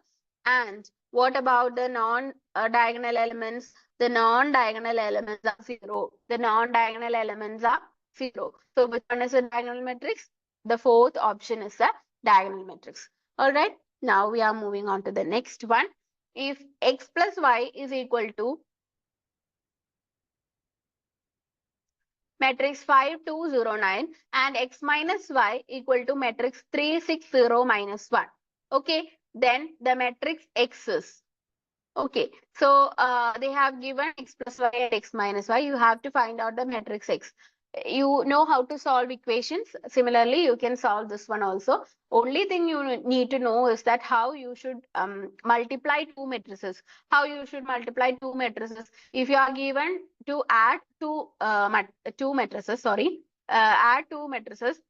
And what about the non-diagonal elements? The non-diagonal elements are 0. The non-diagonal elements are 0. So which one is a diagonal matrix? The fourth option is a diagonal matrix. All right. Now we are moving on to the next one. If x plus y is equal to matrix 5209 and x minus y equal to matrix 360 minus 1. Okay, then the matrix X is. Okay, so they have given x plus y and x minus y. You have to find out the matrix X. You know how to solve equations. Similarly, you can solve this one also. Only thing you need to know is that how you should multiply two matrices. How you should multiply two matrices. If you are given to add two matrices, add two matrices,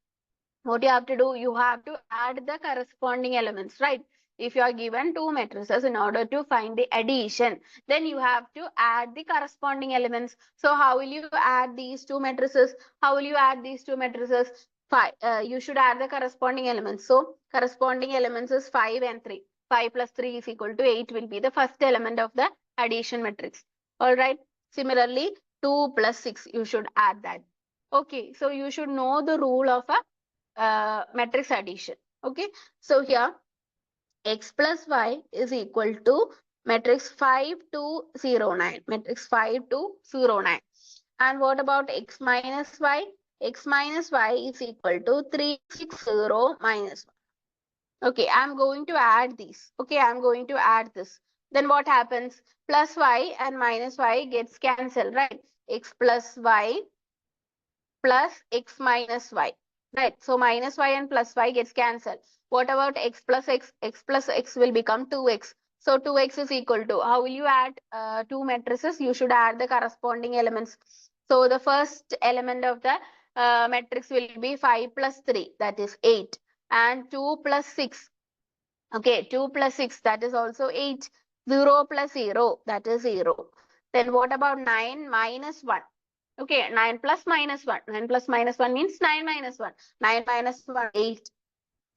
what you have to do, you have to add the corresponding elements, right? If you are given two matrices, in order to find the addition, then you have to add the corresponding elements. So how will you add these two matrices? How will you add these two matrices? You should add the corresponding elements. So corresponding elements is 5 and 3. 5 plus 3 is equal to 8 will be the first element of the addition matrix. All right. Similarly, 2 plus 6, you should add that. Okay, so you should know the rule of a matrix addition. Okay, so here x plus y is equal to matrix 5209, matrix 5209. And what about x minus y? X minus y is equal to 360 minus 1. Okay, I'm going to add these. Okay, I'm going to add this. Then what happens? Plus y and minus y gets cancelled, right? X plus y plus x minus y, right? So minus y and plus y gets cancelled. What about x plus x? X plus x will become 2x. So 2x is equal to, how will you add two matrices? You should add the corresponding elements. So the first element of the matrix will be 5 plus 3, that is 8. And 2 plus 6, okay, 2 plus 6, that is also 8. 0 plus 0, that is 0. Then what about 9 minus 1? Okay, 9 plus minus 1. 9 plus minus 1 means 9 minus 1. 9 minus 1, 8.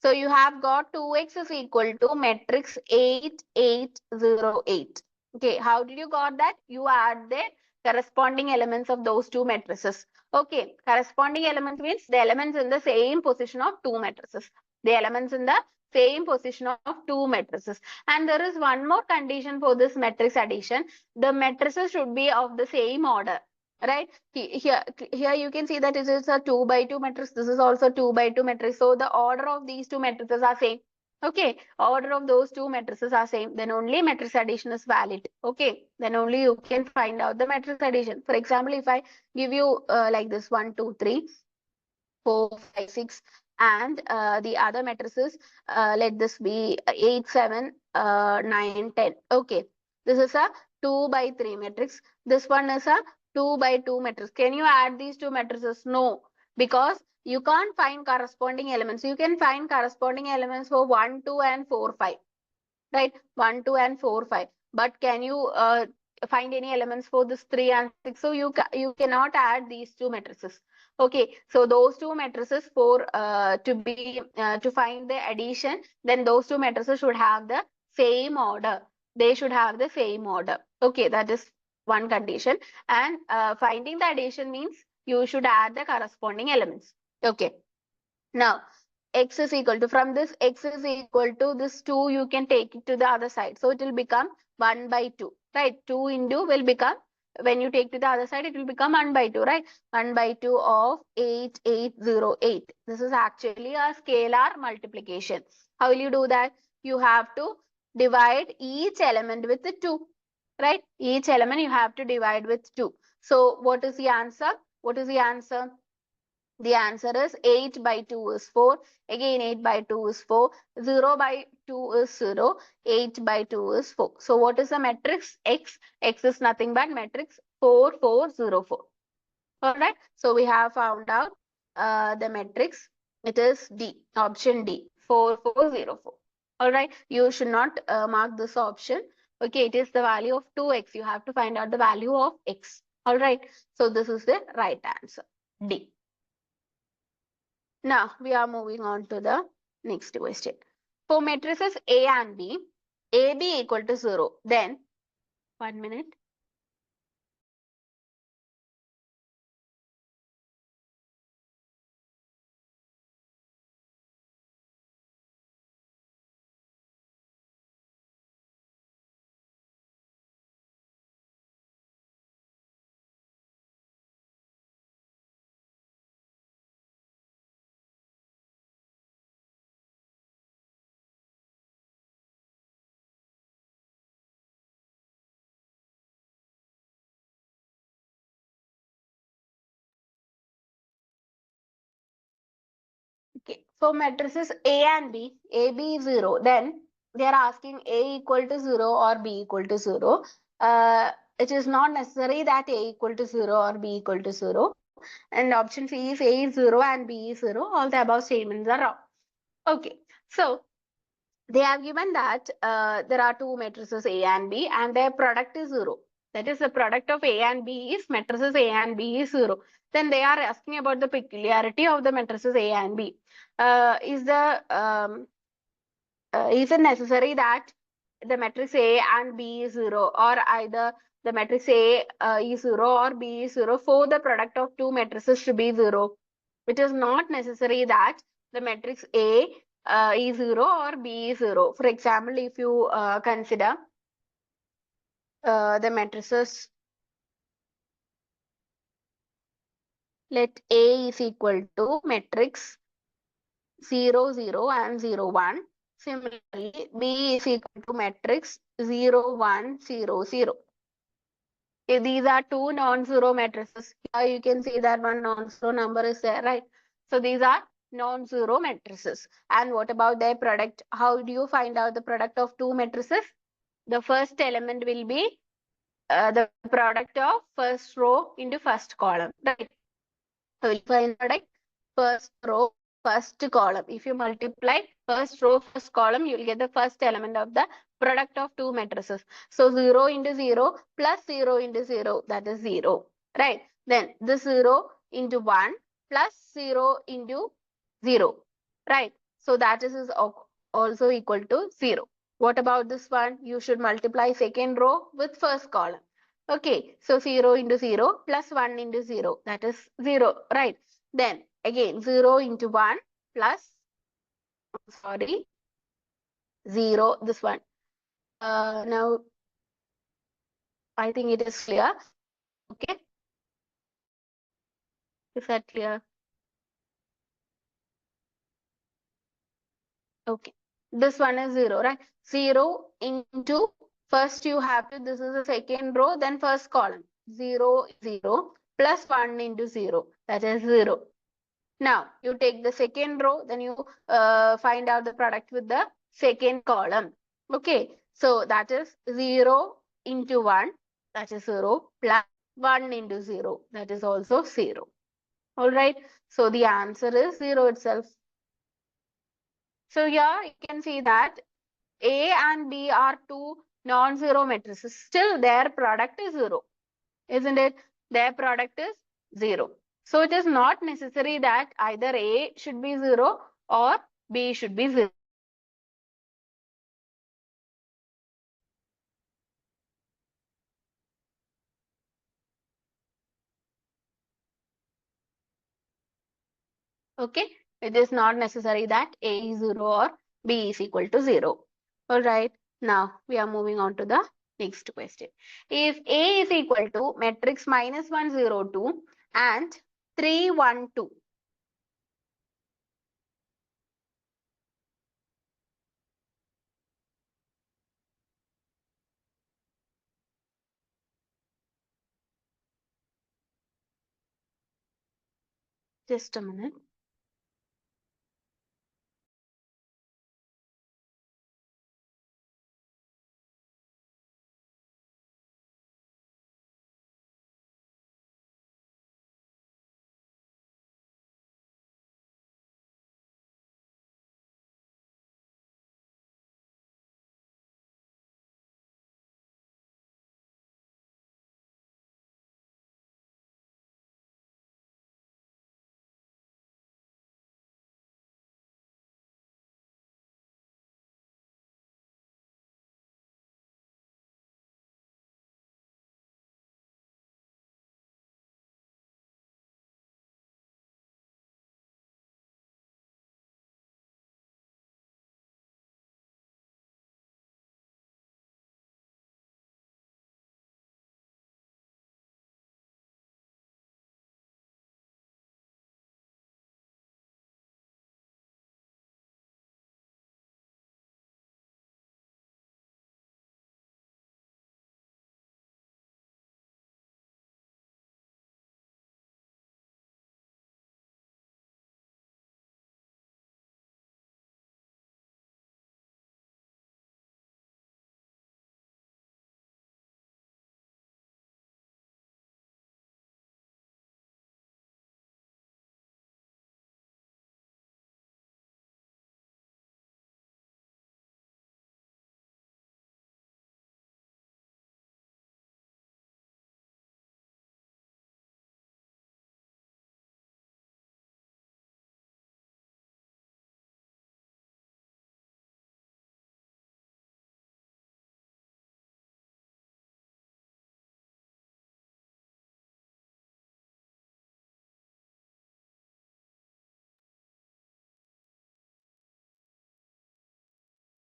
So you have got 2x is equal to matrix 8, 8, 0, 8. Okay, how did you got that? You add the corresponding elements of those two matrices. Okay, corresponding elements means the elements in the same position of two matrices. The elements in the same position of two matrices. And there is one more condition for this matrix addition. The matrices should be of the same order, right? Here you can see that it is a 2 by 2 matrix. This is also 2 by 2 matrix. So the order of these two matrices are same. Okay, order of those two matrices are same. Then only matrix addition is valid. Okay, then only you can find out the matrix addition. For example, if I give you like this 1, 2, 3, 4, 5, 6, and the other matrices, let this be 8, 7, 9, 10. Okay. This is a 2 by 3 matrix. This one is a 2 by 2 matrix. Can you add these two matrices? No, because you can't find corresponding elements. You can find corresponding elements for 1, 2 and 4, 5. Right? 1, 2 and 4, 5. But can you find any elements for this 3 and 6? So you cannot add these two matrices. Okay, so those two matrices for to find the addition, then those two matrices should have the same order. They should have the same order. Okay, that is one condition. And finding the addition means you should add the corresponding elements. Okay. Now, x is equal to, from this x is equal to this 2, you can take it to the other side. So it will become 1 by 2, right? 2 into will become, when you take to the other side, it will become 1 by 2, right? 1 by 2 of 8808. This is actually a scalar multiplication. How will you do that? You have to divide each element with the 2, right? Each element you have to divide with 2. So what is the answer? What is the answer? The answer is 8 by 2 is 4. Again 8 by 2 is 4. 0 by 2 is 0. 8 by 2 is 4. So what is the matrix X? X is nothing but matrix 4, 4, 0, 4. Alright. So we have found out the matrix. It is D. Option D. 4, 4, 0, 4. Alright. You should not mark this option. Okay. It is the value of 2x. You have to find out the value of x. Alright. So this is the right answer. D. Now we are moving on to the next question. For matrices A and B, AB equal to 0, then 1 minute. Okay. For matrices A and B, AB is 0, then they are asking A equal to 0 or B equal to 0. It is not necessary that A equal to 0 or B equal to 0. And option C is A is 0 and B is 0. All the above statements are wrong. Okay. So they have given that there are two matrices A and B and their product is 0. That is, the product of A and B is matrices A and B is 0. Then they are asking about the peculiarity of the matrices A and B. Is it necessary that the matrix A and B is 0, or either the matrix A is 0 or B is 0 for the product of two matrices to be 0? It is not necessary that the matrix A is 0 or B is 0. For example, if you consider the matrices, let A is equal to matrix 0, 0 and 0, 1. Similarly, B is equal to matrix 0, 1, 0, 0. Okay, these are two non-zero matrices. Here you can see that one non-zero number is there, right? So these are non-zero matrices. And what about their product? How do you find out the product of two matrices? The first element will be the product of first row into first column, right? So we'll find product first row, first column. If you multiply first row, first column, you will get the first element of the product of two matrices. So 0 into 0 plus 0 into 0, that is 0, right? Then this 0 into 1 plus 0 into 0, right? So that is also equal to 0. What about this one? You should multiply second row with first column. Okay, so 0 into 0 plus 1 into 0, that is 0, right? Then again 0 into 1 plus, sorry, 0, this one. Now I think it is clear. Okay, is that clear? Okay, this one is 0, right? 0 into, first you have to, this is the second row, then first column. 0, 0 plus 1 into 0, that is 0. Now you take the second row, then you find out the product with the second column. Okay, so that is 0 into 1, that is 0, plus 1 into 0, that is also 0. All right. So the answer is 0 itself. So here you can see that A and B are two non-zero matrices. Still their product is 0. Isn't it? Their product is 0. So it is not necessary that either A should be 0 or B should be 0. Okay. It is not necessary that A is 0 or B is equal to 0. All right. Now we are moving on to the next question. If A is equal to matrix minus 1, 0, 2 and 3, 1, 2. Just a minute.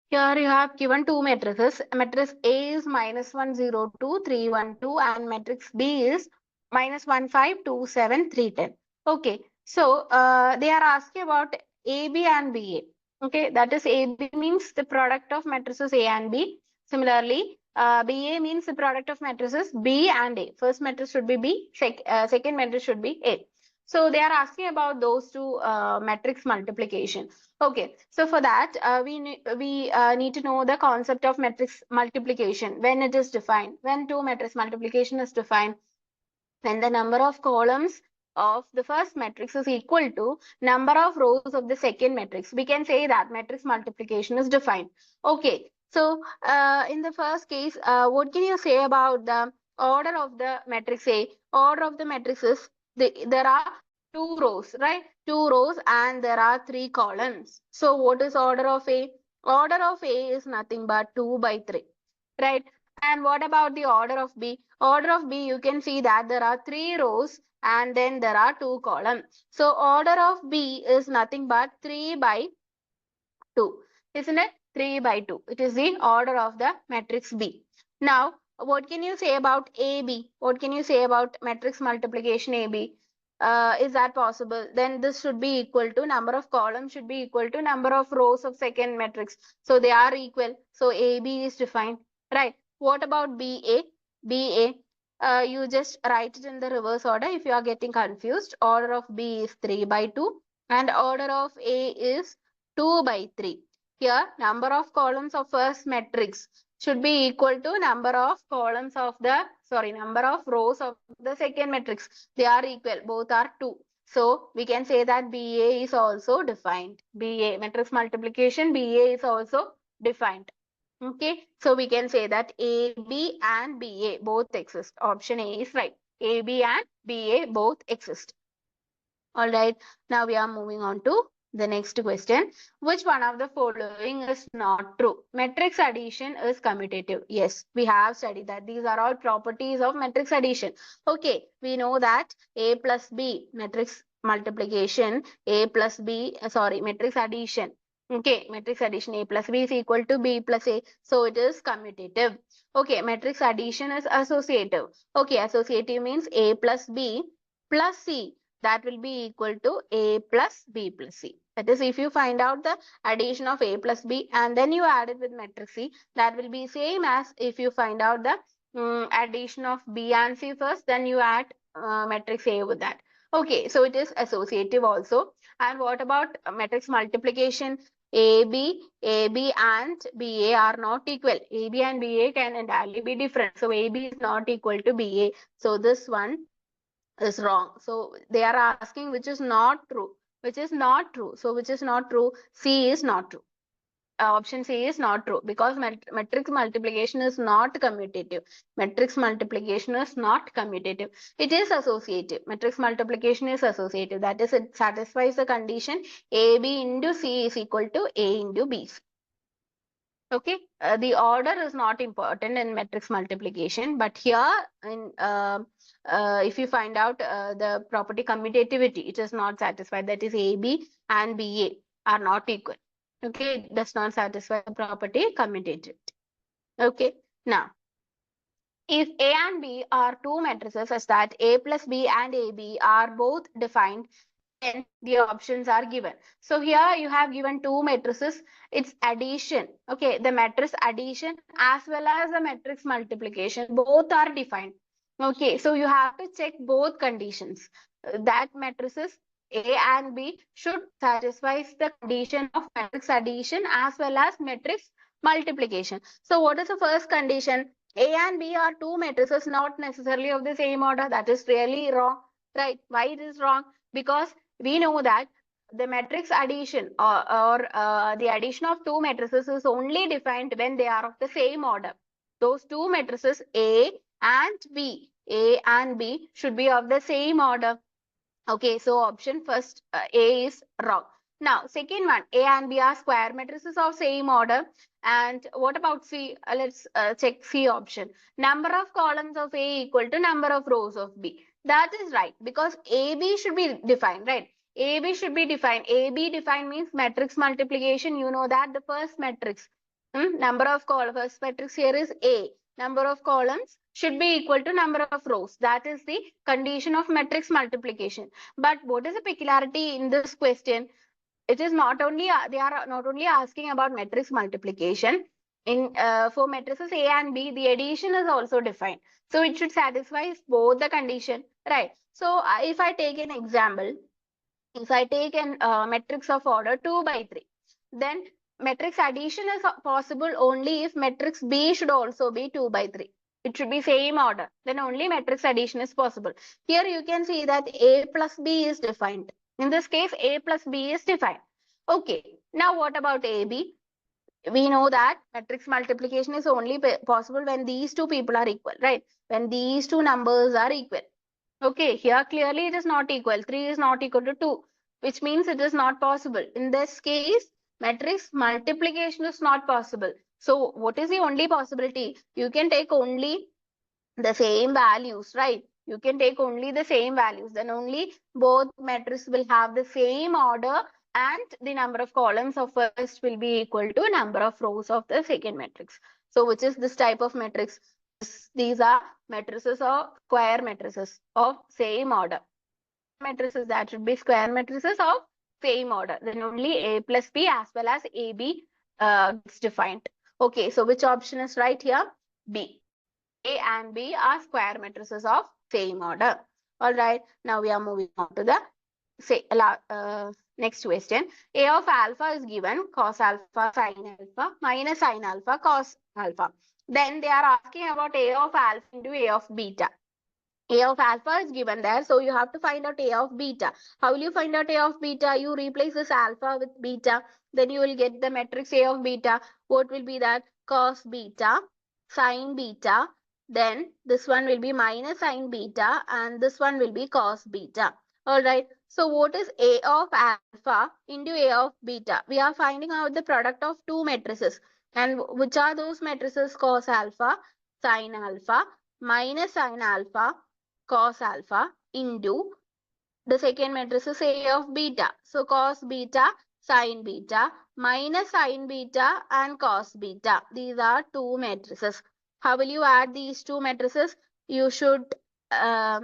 Here you have given two matrices. Matrix A is minus 1, 0, 2, 3, 1, 2, and matrix B is minus 1, 5, 2, 7, 3, 10. Okay, so they are asking about AB and BA. Okay, that is AB means the product of matrices A and B. Similarly, BA means the product of matrices B and A. First matrix should be B, second matrix should be A. So they are asking about those two matrix multiplication. Okay, so for that, we need to know the concept of matrix multiplication when it is defined. When two matrix multiplication is defined, when the number of columns of the first matrix is equal to number of rows of the second matrix, we can say that matrix multiplication is defined. Okay, so in the first case, what can you say about the order of the matrix A? Order of the matrix is there are two rows, right? Two rows and there are three columns. So what is order of A? Order of A is nothing but 2 by 3, right? And what about the order of B? Order of B, you can see that there are three rows and then there are two columns. So order of B is nothing but 3 by 2, isn't it? 3 by 2. It is the order of the matrix B. Now, what can you say about AB? What can you say about matrix multiplication AB? Is that possible? Then this should be equal to number of columns should be equal to number of rows of second matrix. So they are equal. So AB is defined, right? What about BA? BA, you just write it in the reverse order if you are getting confused. Order of B is 3 by 2 and order of A is 2 by 3. Here, number of columns of first matrix. should be equal to number of columns of the, number of rows of the second matrix. They are equal, both are 2. So we can say that BA is also defined. BA, matrix multiplication, BA is also defined. Okay, so we can say that AB and BA both exist. Option A is right. AB and BA both exist. All right, now we are moving on to the next question. Which one of the following is not true? Matrix addition is commutative. Yes, we have studied that. These are all properties of matrix addition. Okay, we know that A plus B, matrix multiplication, A plus B, matrix addition. Okay, matrix addition, A plus B is equal to B plus A. So it is commutative. Okay, matrix addition is associative. Okay, associative means A plus B plus C, that will be equal to A plus B plus C. That is, if you find out the addition of A plus B and then you add it with matrix C, that will be same as if you find out the addition of B and C first, then you add matrix A with that. Okay, so it is associative also. And what about matrix multiplication? AB and BA are not equal. AB and BA can entirely be different. So AB is not equal to BA. So this one is wrong. So they are asking which is not true. Which is not true. So which is not true? C is not true. Option C is not true because matrix multiplication is not commutative. Matrix multiplication is not commutative. It is associative. Matrix multiplication is associative. That is, it satisfies the condition AB into C is equal to A into B. Okay, the order is not important in matrix multiplication, but here in if you find out the property commutativity, it is not satisfied. That is, AB and BA are not equal. Okay, it does not satisfy the property commutativity. Okay, now if A and B are two matrices such that A plus B and AB are both defined, then the options are given. So here you have given two matrices. It's addition. Okay, the matrix addition as well as the matrix multiplication, both are defined. Okay, so you have to check both conditions. That matrices A and B should satisfy the condition of matrix addition as well as matrix multiplication. So what is the first condition? A and B are two matrices, not necessarily of the same order. That is really wrong, right? Why it is wrong? Because we know that the matrix addition or the addition of two matrices is only defined when they are of the same order. Those two matrices A and B should be of the same order. Okay, so option first A is wrong. Now, second one, A and B are square matrices of same order. And what about C? Let's check C option. Number of columns of A equal to number of rows of B. That is right because AB should be defined, right? AB should be defined. AB defined means matrix multiplication. You know that the first matrix, number of columns, first matrix here is A. Number of columns should be equal to number of rows. That is the condition of matrix multiplication. But what is the peculiarity in this question? It is not only they are not only asking about matrix multiplication. In for matrices A and B, the addition is also defined. So it should satisfy both the condition, right? So if I take an example, if I take an matrix of order 2 by 3, then matrix addition is possible only if matrix B should also be 2 by 3. It should be same order. Then only matrix addition is possible. Here you can see that A plus B is defined. In this case, A plus B is defined. Okay. Now what about AB? We know that matrix multiplication is only possible when these two people are equal, right? When these two numbers are equal. Okay, here clearly it is not equal. 3 is not equal to 2, which means it is not possible. In this case, matrix multiplication is not possible. So what is the only possibility? You can take only the same values, right? You can take only the same values. Then only both matrices will have the same order and the number of columns of first will be equal to number of rows of the second matrix. So which is this type of matrix? These are matrices or square matrices of same order. Matrices that should be square matrices of same order. Then only A plus B as well as AB gets defined. Okay, so which option is right here? B. A and B are square matrices of same order. All right, now we are moving on to the Next question. A of alpha is given cos alpha, sin alpha, minus sin alpha, cos alpha. Then they are asking about A of alpha into A of beta. A of alpha is given there, so you have to find out A of beta. How will you find out A of beta? You replace this alpha with beta, then you will get the matrix A of beta. What will be that? Cos beta, sin beta, then this one will be minus sin beta, and this one will be cos beta. Alright, so what is A of alpha into A of beta? We are finding out the product of two matrices. And which are those matrices? Cos alpha, sin alpha, minus sin alpha, cos alpha into the second matrix is A of beta. So cos beta, sin beta, minus sin beta and cos beta. These are two matrices. How will you add these two matrices? You should, how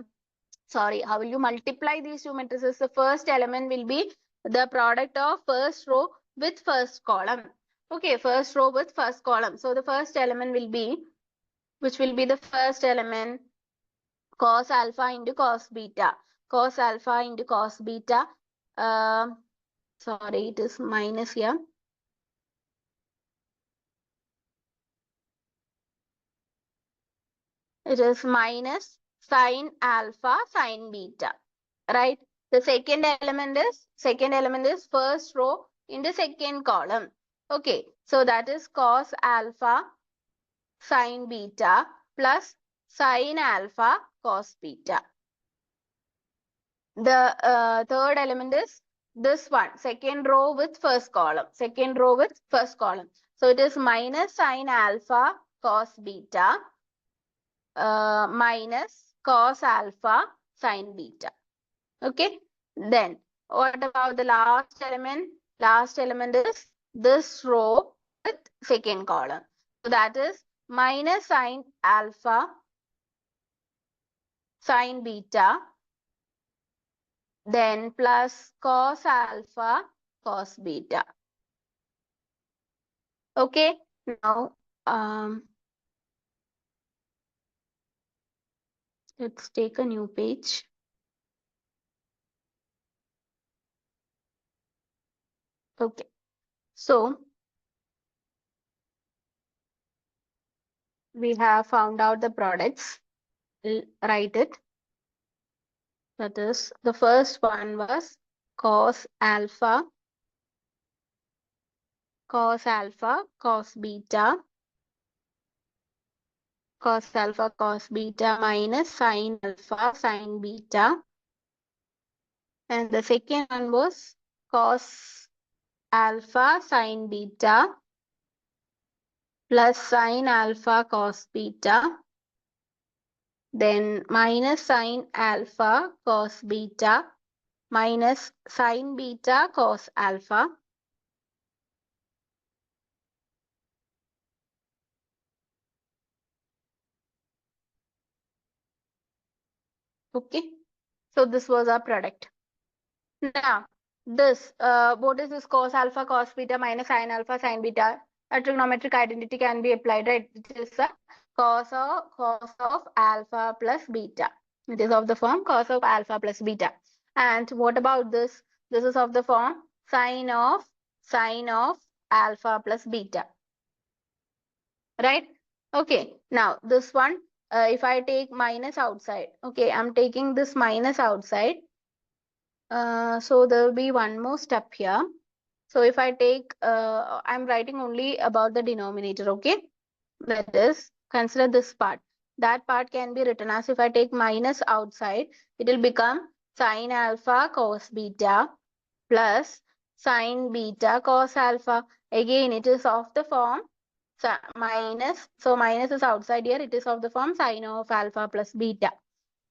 will you multiply these two matrices? The first element will be the product of first row with first column. Okay, first row with first column. So the first element will be, which will be the first element? Cos alpha into cos beta. Cos alpha into cos beta. Sorry, it is minus here. It is minus sin alpha sin beta. Right? The second element is first row in the second column. Okay, so that is cos alpha sin beta plus sin alpha cos beta. The third element is this one, second row with first column. Second row with first column. So it is minus sin alpha cos beta minus cos alpha sin beta. Okay. Then what about the last element? Last element is this row with second column. So that is minus sin alpha sin beta, then plus cos alpha cos beta. Okay, now let's take a new page. Okay, so we have found out the products. We'll write it. That is, the first one was cos alpha cos beta, cos alpha cos beta minus sin alpha sin beta. And the second one was cos alpha sin beta plus sin alpha cos beta, then minus sin alpha cos beta minus sin beta cos alpha. Okay, so this was our product. Now, this, what is this cos alpha cos beta minus sin alpha sin beta? A trigonometric identity can be applied, right? It is a cos of alpha plus beta. It is of the form cos of alpha plus beta. And what about this? This is of the form sine of alpha plus beta. Right? Okay. Now this one, if I take minus outside, okay, I'm taking this minus outside. So there will be one more step here. So if I take, I'm writing only about the denominator, okay? That is, consider this part. That part can be written as, if I take minus outside, it will become sine alpha cos beta plus sine beta cos alpha. Again, it is of the form minus. So minus is outside here. It is of the form sine of alpha plus beta.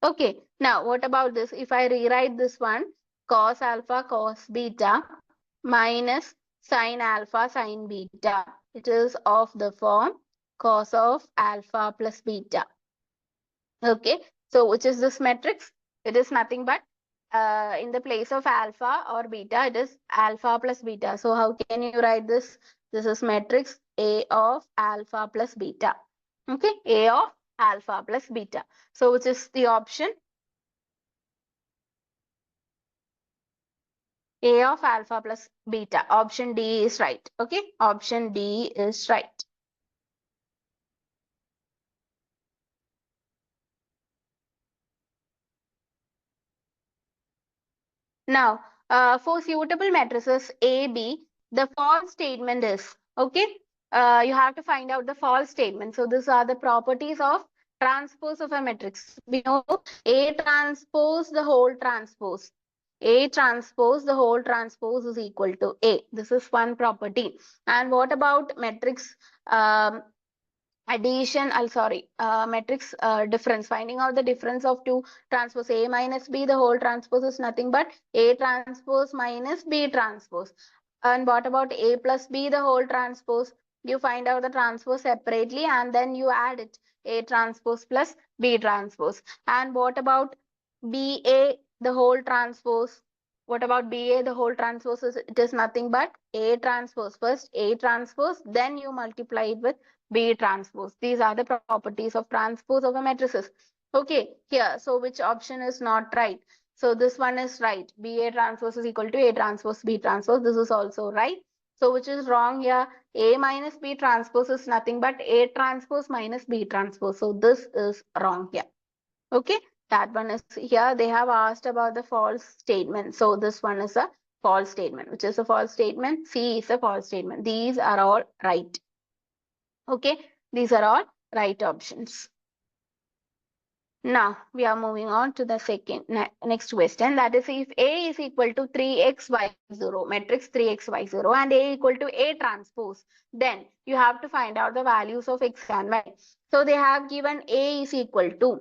Okay. Now, what about this? If I rewrite this one, cos alpha cos beta minus sine alpha sine beta. It is of the form cos of alpha plus beta. Okay, so which is this matrix? It is nothing but in the place of alpha or beta, it is alpha plus beta. So how can you write this? This is matrix A of alpha plus beta. Okay, A of alpha plus beta. So which is the option? A of alpha plus beta. Option D is right. Okay, option D is right. Now, for suitable matrices A, B, the false statement is, okay, you have to find out the false statement. So these are the properties of transpose of a matrix. We know A transpose the whole transpose. A transpose the whole transpose is equal to A. This is one property. And what about matrix addition, sorry, matrix difference, finding out the difference of two transpose. A minus B, the whole transpose is nothing but A transpose minus B transpose. And what about A plus B, the whole transpose? You find out the transpose separately and then you add it. A transpose plus B transpose. And what about BA, the whole transpose? What about BA, the whole transpose? It is nothing but A transpose. First A transpose, then you multiply it with B transpose. These are the properties of transpose of a matrices. Okay, here. So which option is not right? So this one is right. BA transpose is equal to A transpose B transpose. This is also right. So which is wrong here? A minus B transpose is nothing but A transpose minus B transpose. So this is wrong here. Okay, that one is here. They have asked about the false statement. So this one is a false statement. Which is a false statement? C is a false statement. These are all right. Okay, these are all right options. Now we are moving on to the next question, that is if A is equal to 3x y0, matrix 3x y0 and A equal to A transpose, then you have to find out the values of x and y. So they have given A is equal to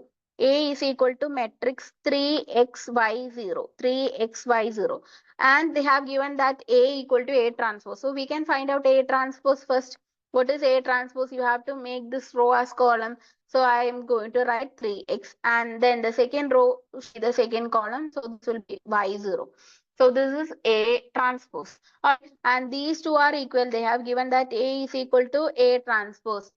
matrix 3xy0 and they have given that A equal to A transpose. So we can find out A transpose first. What is A transpose? You have to make this row as column. So I am going to write 3x and then the second row, see the second column. So this will be y0. So this is A transpose. And these two are equal. They have given that A is equal to A transpose,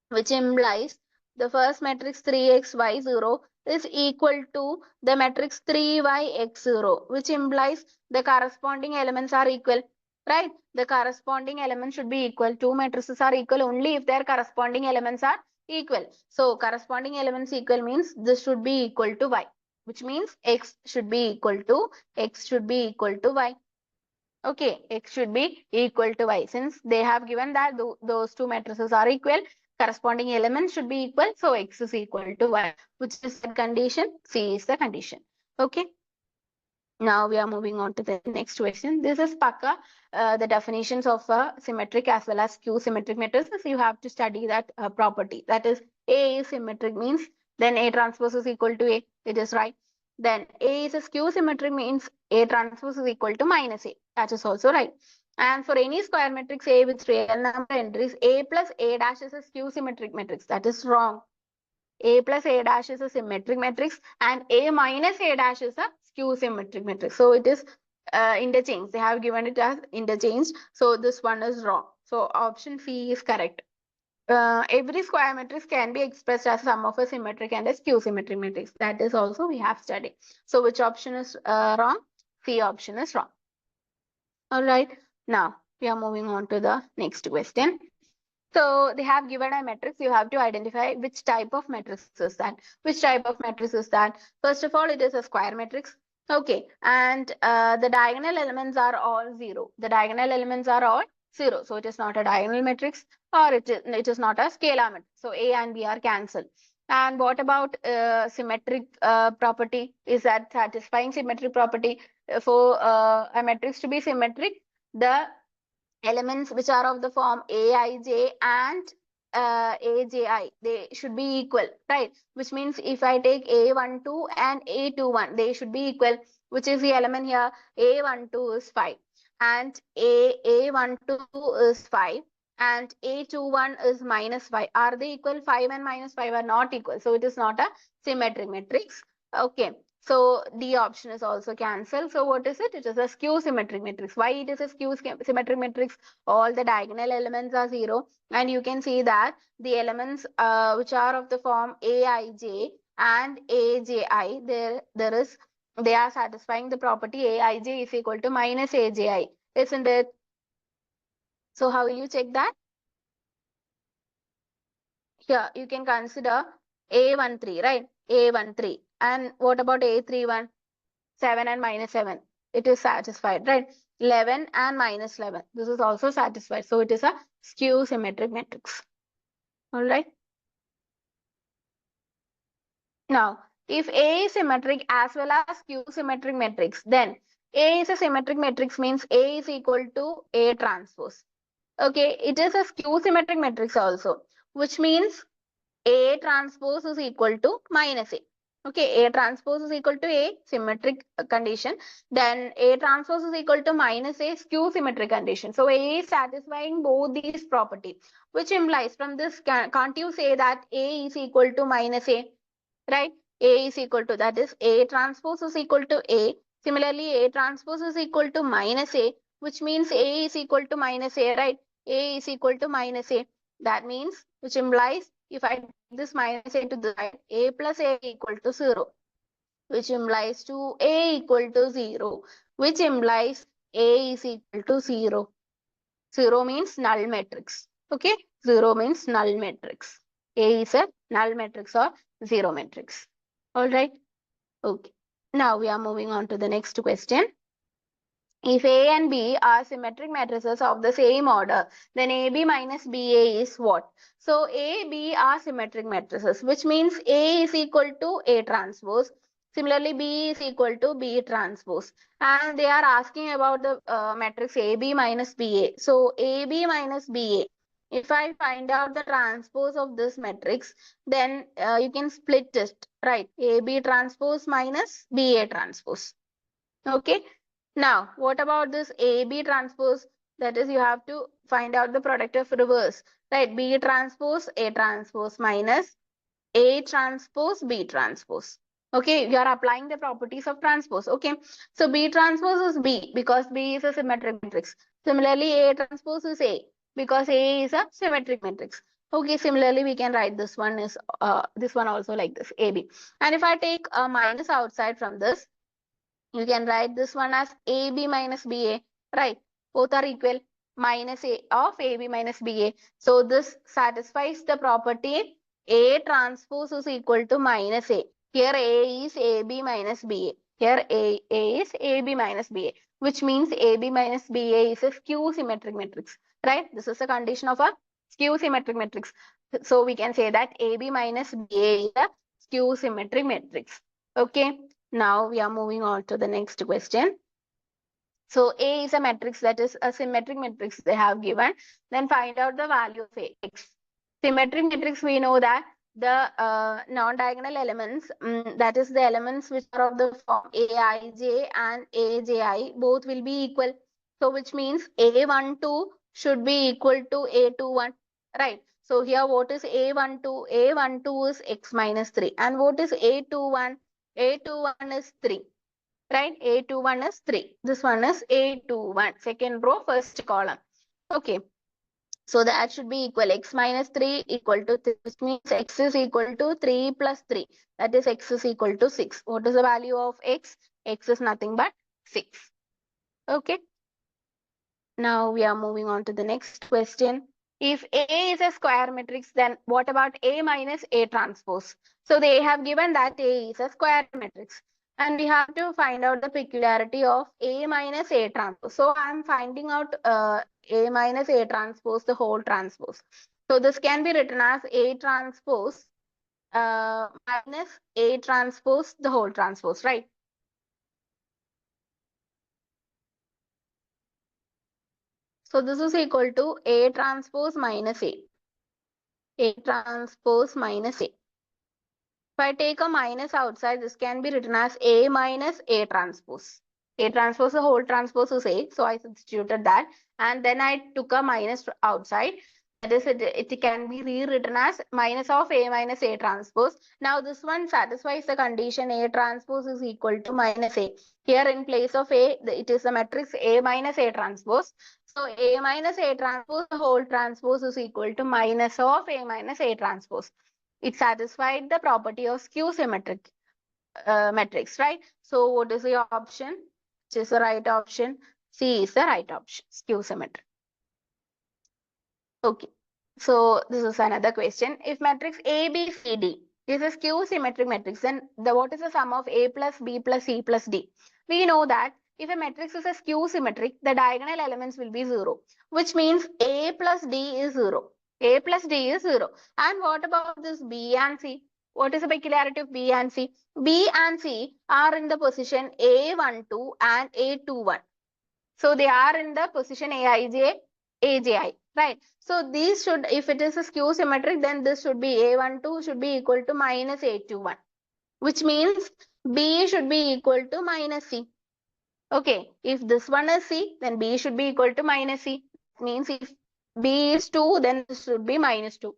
which implies the first matrix 3x y0 is equal to the matrix 3yx0, which implies the corresponding elements are equal. Right? The corresponding elements should be equal. Two matrices are equal only if their corresponding elements are equal. So corresponding elements equal means this should be equal to y, which means x should be equal to y. Okay, x should be equal to y. Since they have given that those two matrices are equal, corresponding elements should be equal. So x is equal to y. Which is the condition? C is the condition. Okay. Now we are moving on to the next question. This is Paka, the definitions of a symmetric as well as skew symmetric matrices. You have to study that property. That is, A is symmetric means then A transpose is equal to A. It is right. Then A is a skew symmetric means A transpose is equal to minus A. That is also right. And for any square matrix A with real number entries, A plus A dash is a skew symmetric matrix. That is wrong. A plus A dash is a symmetric matrix and A minus A dash is a skew symmetric matrix. So it is interchanged. They have given it as interchanged. So this one is wrong. So option C is correct. Every square matrix can be expressed as sum of a symmetric and a skew symmetric matrix. That is also we have studied. So which option is wrong? C option is wrong. All right. Now we are moving on to the next question. So they have given a matrix. You have to identify which type of matrix is that. Which type of matrix is that? First of all, it is a square matrix. Okay. And the diagonal elements are all zero. The diagonal elements are all zero. So it is not a diagonal matrix or it is not a scalar matrix. So A and B are cancelled. And what about symmetric property? Is that satisfying symmetric property? For a matrix to be symmetric, the elements which are of the form Aij and Aji, they should be equal, right? Which means if I take A12 and A21, they should be equal. Which is the element here? A12 is 5 and A12 is 5 and A21 is minus 5. Are they equal? 5 and minus 5 are not equal. So it is not a symmetric matrix. Okay. So D option is also cancelled. So what is it? It is a skew symmetric matrix. Why it is a skew symmetric matrix? All the diagonal elements are zero, and you can see that the elements which are of the form Aij and Aji, there is They are satisfying the property Aij is equal to minus Aji, isn't it? So how will you check that? Here you can consider A13, right? A13. And what about A31? 7 and minus 7. It is satisfied, right? 11 and minus 11. This is also satisfied. So it is a skew symmetric matrix. All right. Now, if A is symmetric as well as skew symmetric matrix, then A is a symmetric matrix means A is equal to A transpose. Okay, it is a skew symmetric matrix also, which means A transpose is equal to minus A. Okay, A transpose is equal to A symmetric condition. Then A transpose is equal to minus A skew symmetric condition. So A is satisfying both these properties, which implies from this, can't you say that A is equal to minus A, right? A is equal to, that is A transpose is equal to A. Similarly, A transpose is equal to minus A, which means A is equal to minus A, right? A is equal to minus A. That means, which implies, if I take this minus A to the side, A plus A equal to 0, which implies to A equal to 0, which implies A is equal to 0. 0 means null matrix. Okay, 0 means null matrix. A is a null matrix or 0 matrix. All right. Okay. Now we are moving on to the next question. If A and B are symmetric matrices of the same order, then AB minus BA is what? So A, B are symmetric matrices, which means A is equal to A transpose. Similarly, B is equal to B transpose. And they are asking about the matrix AB minus BA. So AB minus BA. If I find out the transpose of this matrix, then you can split it, right? AB transpose minus BA transpose. Okay. Now, what about this AB transpose? That is, you have to find out the product of reverse, right? B transpose, A transpose minus A transpose, B transpose. Okay, you are applying the properties of transpose. Okay, so B transpose is B because B is a symmetric matrix. Similarly, A transpose is A because A is a symmetric matrix. Okay, similarly, we can write this one also like this, AB. And if I take a minus outside from this, you can write this one as AB minus BA, right? Both are equal, minus A of AB minus BA. So this satisfies the property A transpose is equal to minus A. Here A is AB minus BA. Here A is AB minus BA, which means AB minus BA is a skew symmetric matrix, right? This is a condition of a skew symmetric matrix. So we can say that AB minus BA is a skew symmetric matrix. Okay. Now we are moving on to the next question. So A is a matrix, that is a symmetric matrix they have given. Then find out the value of X. Symmetric matrix, we know that the non-diagonal elements, that is the elements which are of the form Aij and Aji, both will be equal. So which means A12 should be equal to A21, right? So here what is A12? A12 is X minus 3. And what is A21? A21 is 3. Right? A21 is 3. This one is A21. Second row, first column. Okay. So that should be equal. X minus 3 equal to 3, which means X is equal to 3 plus 3. That is X is equal to 6. What is the value of X? X is nothing but 6. Okay. Now we are moving on to the next question. If A is a square matrix, then what about A minus A transpose? So they have given that A is a square matrix. And we have to find out the peculiarity of A minus A transpose. So I'm finding out A minus A transpose, the whole transpose. So this can be written as A transpose minus A transpose, the whole transpose, right? So this is equal to A transpose minus A. A transpose minus A. If I take a minus outside, this can be written as A minus A transpose. A transpose, the whole transpose is A. So I substituted that. And then I took a minus outside. That is, it can be rewritten as minus of A minus A transpose. Now this one satisfies the condition A transpose is equal to minus A. Here in place of A, it is the matrix A minus A transpose. So A minus A transpose, the whole transpose is equal to minus of A minus A transpose. It satisfied the property of skew symmetric. matrix, right? So what is your option? Which is the right option? C is the right option, skew symmetric. Okay. So this is another question. If matrix A, B, C, D is a skew symmetric matrix, then what is the sum of A plus B plus C plus D? We know that if a matrix is a skew symmetric, the diagonal elements will be 0, which means A plus D is 0. A plus D is 0. And what about this B and C? What is the peculiarity of B and C? B and C are in the position A12 and A21. So they are in the position Aij, Aji, right? So these should, if it is a skew symmetric, then this should be A12 should be equal to minus A21, which means B should be equal to minus C. Okay, if this one is C, then B should be equal to minus C. Means if B is 2, then this should be minus 2,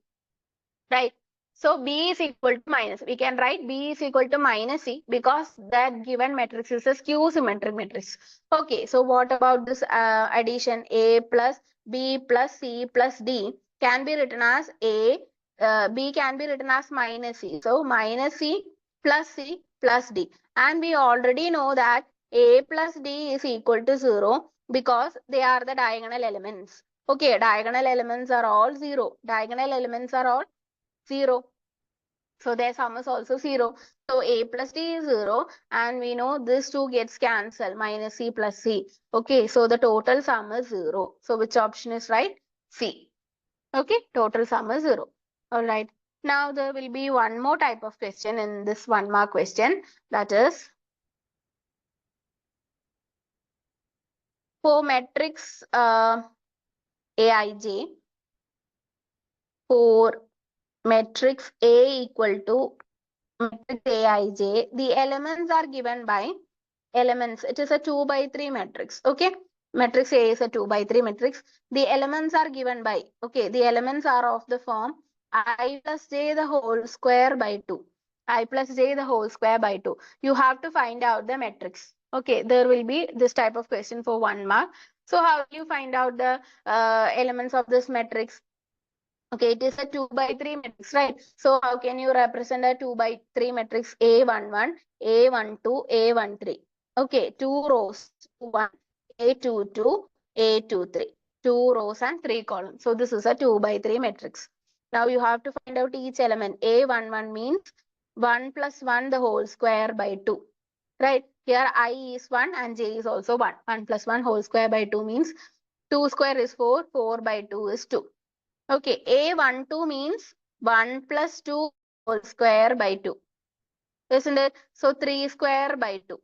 right? So B is equal to minus. We can write B is equal to minus C because that given matrix is a skew symmetric matrix. Okay, so what about this addition A plus B plus C plus D can be written as B can be written as minus C. So minus C plus D. And we already know that A plus D is equal to 0 because they are the diagonal elements. Okay, diagonal elements are all 0. Diagonal elements are all 0. So their sum is also 0. So A plus D is 0. And we know this 2 gets cancelled. Minus C plus C. Okay. So the total sum is 0. So which option is right? C. Okay. Total sum is 0. Alright. Now there will be one more type of question in this 1 mark question. That is for matrix Aij, for matrix A equal to matrix Aij, the elements are given by elements. It is a 2 by 3 matrix. Okay. Matrix A is a 2 by 3 matrix. The elements are given by, okay, the elements are of the form I plus j the whole square by 2. I plus j the whole square by 2. You have to find out the matrix. Okay. There will be this type of question for 1 mark. So how will you find out the elements of this matrix? Okay, it is a 2 by 3 matrix, right? So how can you represent a 2 by 3 matrix? A11, A12, A13. Okay, 2 rows, 1, A22, A23. 2 rows and 3 columns. So this is a 2 by 3 matrix. Now you have to find out each element. A11 means 1 plus 1 the whole square by 2. Right? Here I is 1 and j is also 1. 1 plus 1 whole square by 2 means 2 square is 4. 4 by 2 is 2. Okay, A12 means 1 plus 2 whole square by 2. Isn't it? So 3 square by 2.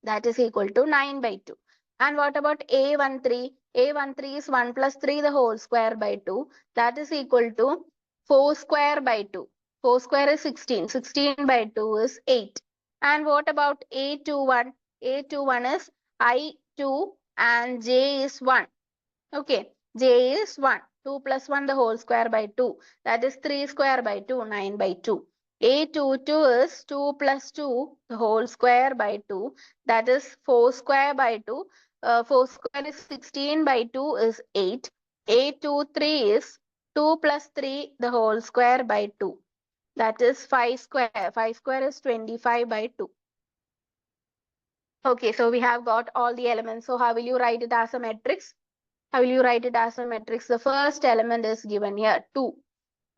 That is equal to 9 by 2. And what about A13? A13 is 1 plus 3 the whole square by 2. That is equal to 4 square by 2. 4 square is 16. 16 by 2 is 8. And what about A21? A21 is I2 and J is 1. Okay, j is 1. 2 plus 1 the whole square by 2. That is 3 square by 2, 9 by 2. A22 is 2 plus 2 the whole square by 2. That is 4 square by 2. 4 square is 16 by 2 is 8. A23 is 2 plus 3 the whole square by 2. That is 5 square. 5 square is 25 by 2. Okay, so we have got all the elements. So how will you write it as a matrix? How will you write it as a matrix? The first element is given here, 2.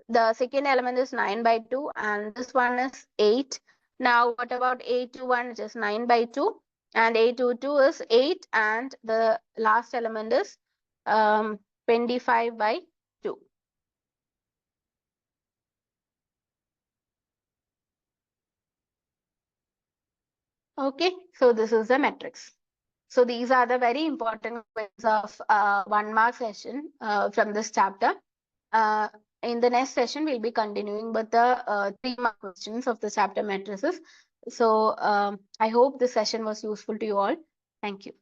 The second element is 9 by 2 and this one is 8. Now what about A21, which is 9 by 2 and A22 is 8 and the last element is 25 by 2. Okay, so this is the matrix. So these are the very important questions of 1 mark session from this chapter. In the next session, we'll be continuing with the 3 mark questions of the chapter matrices. So I hope this session was useful to you all. Thank you.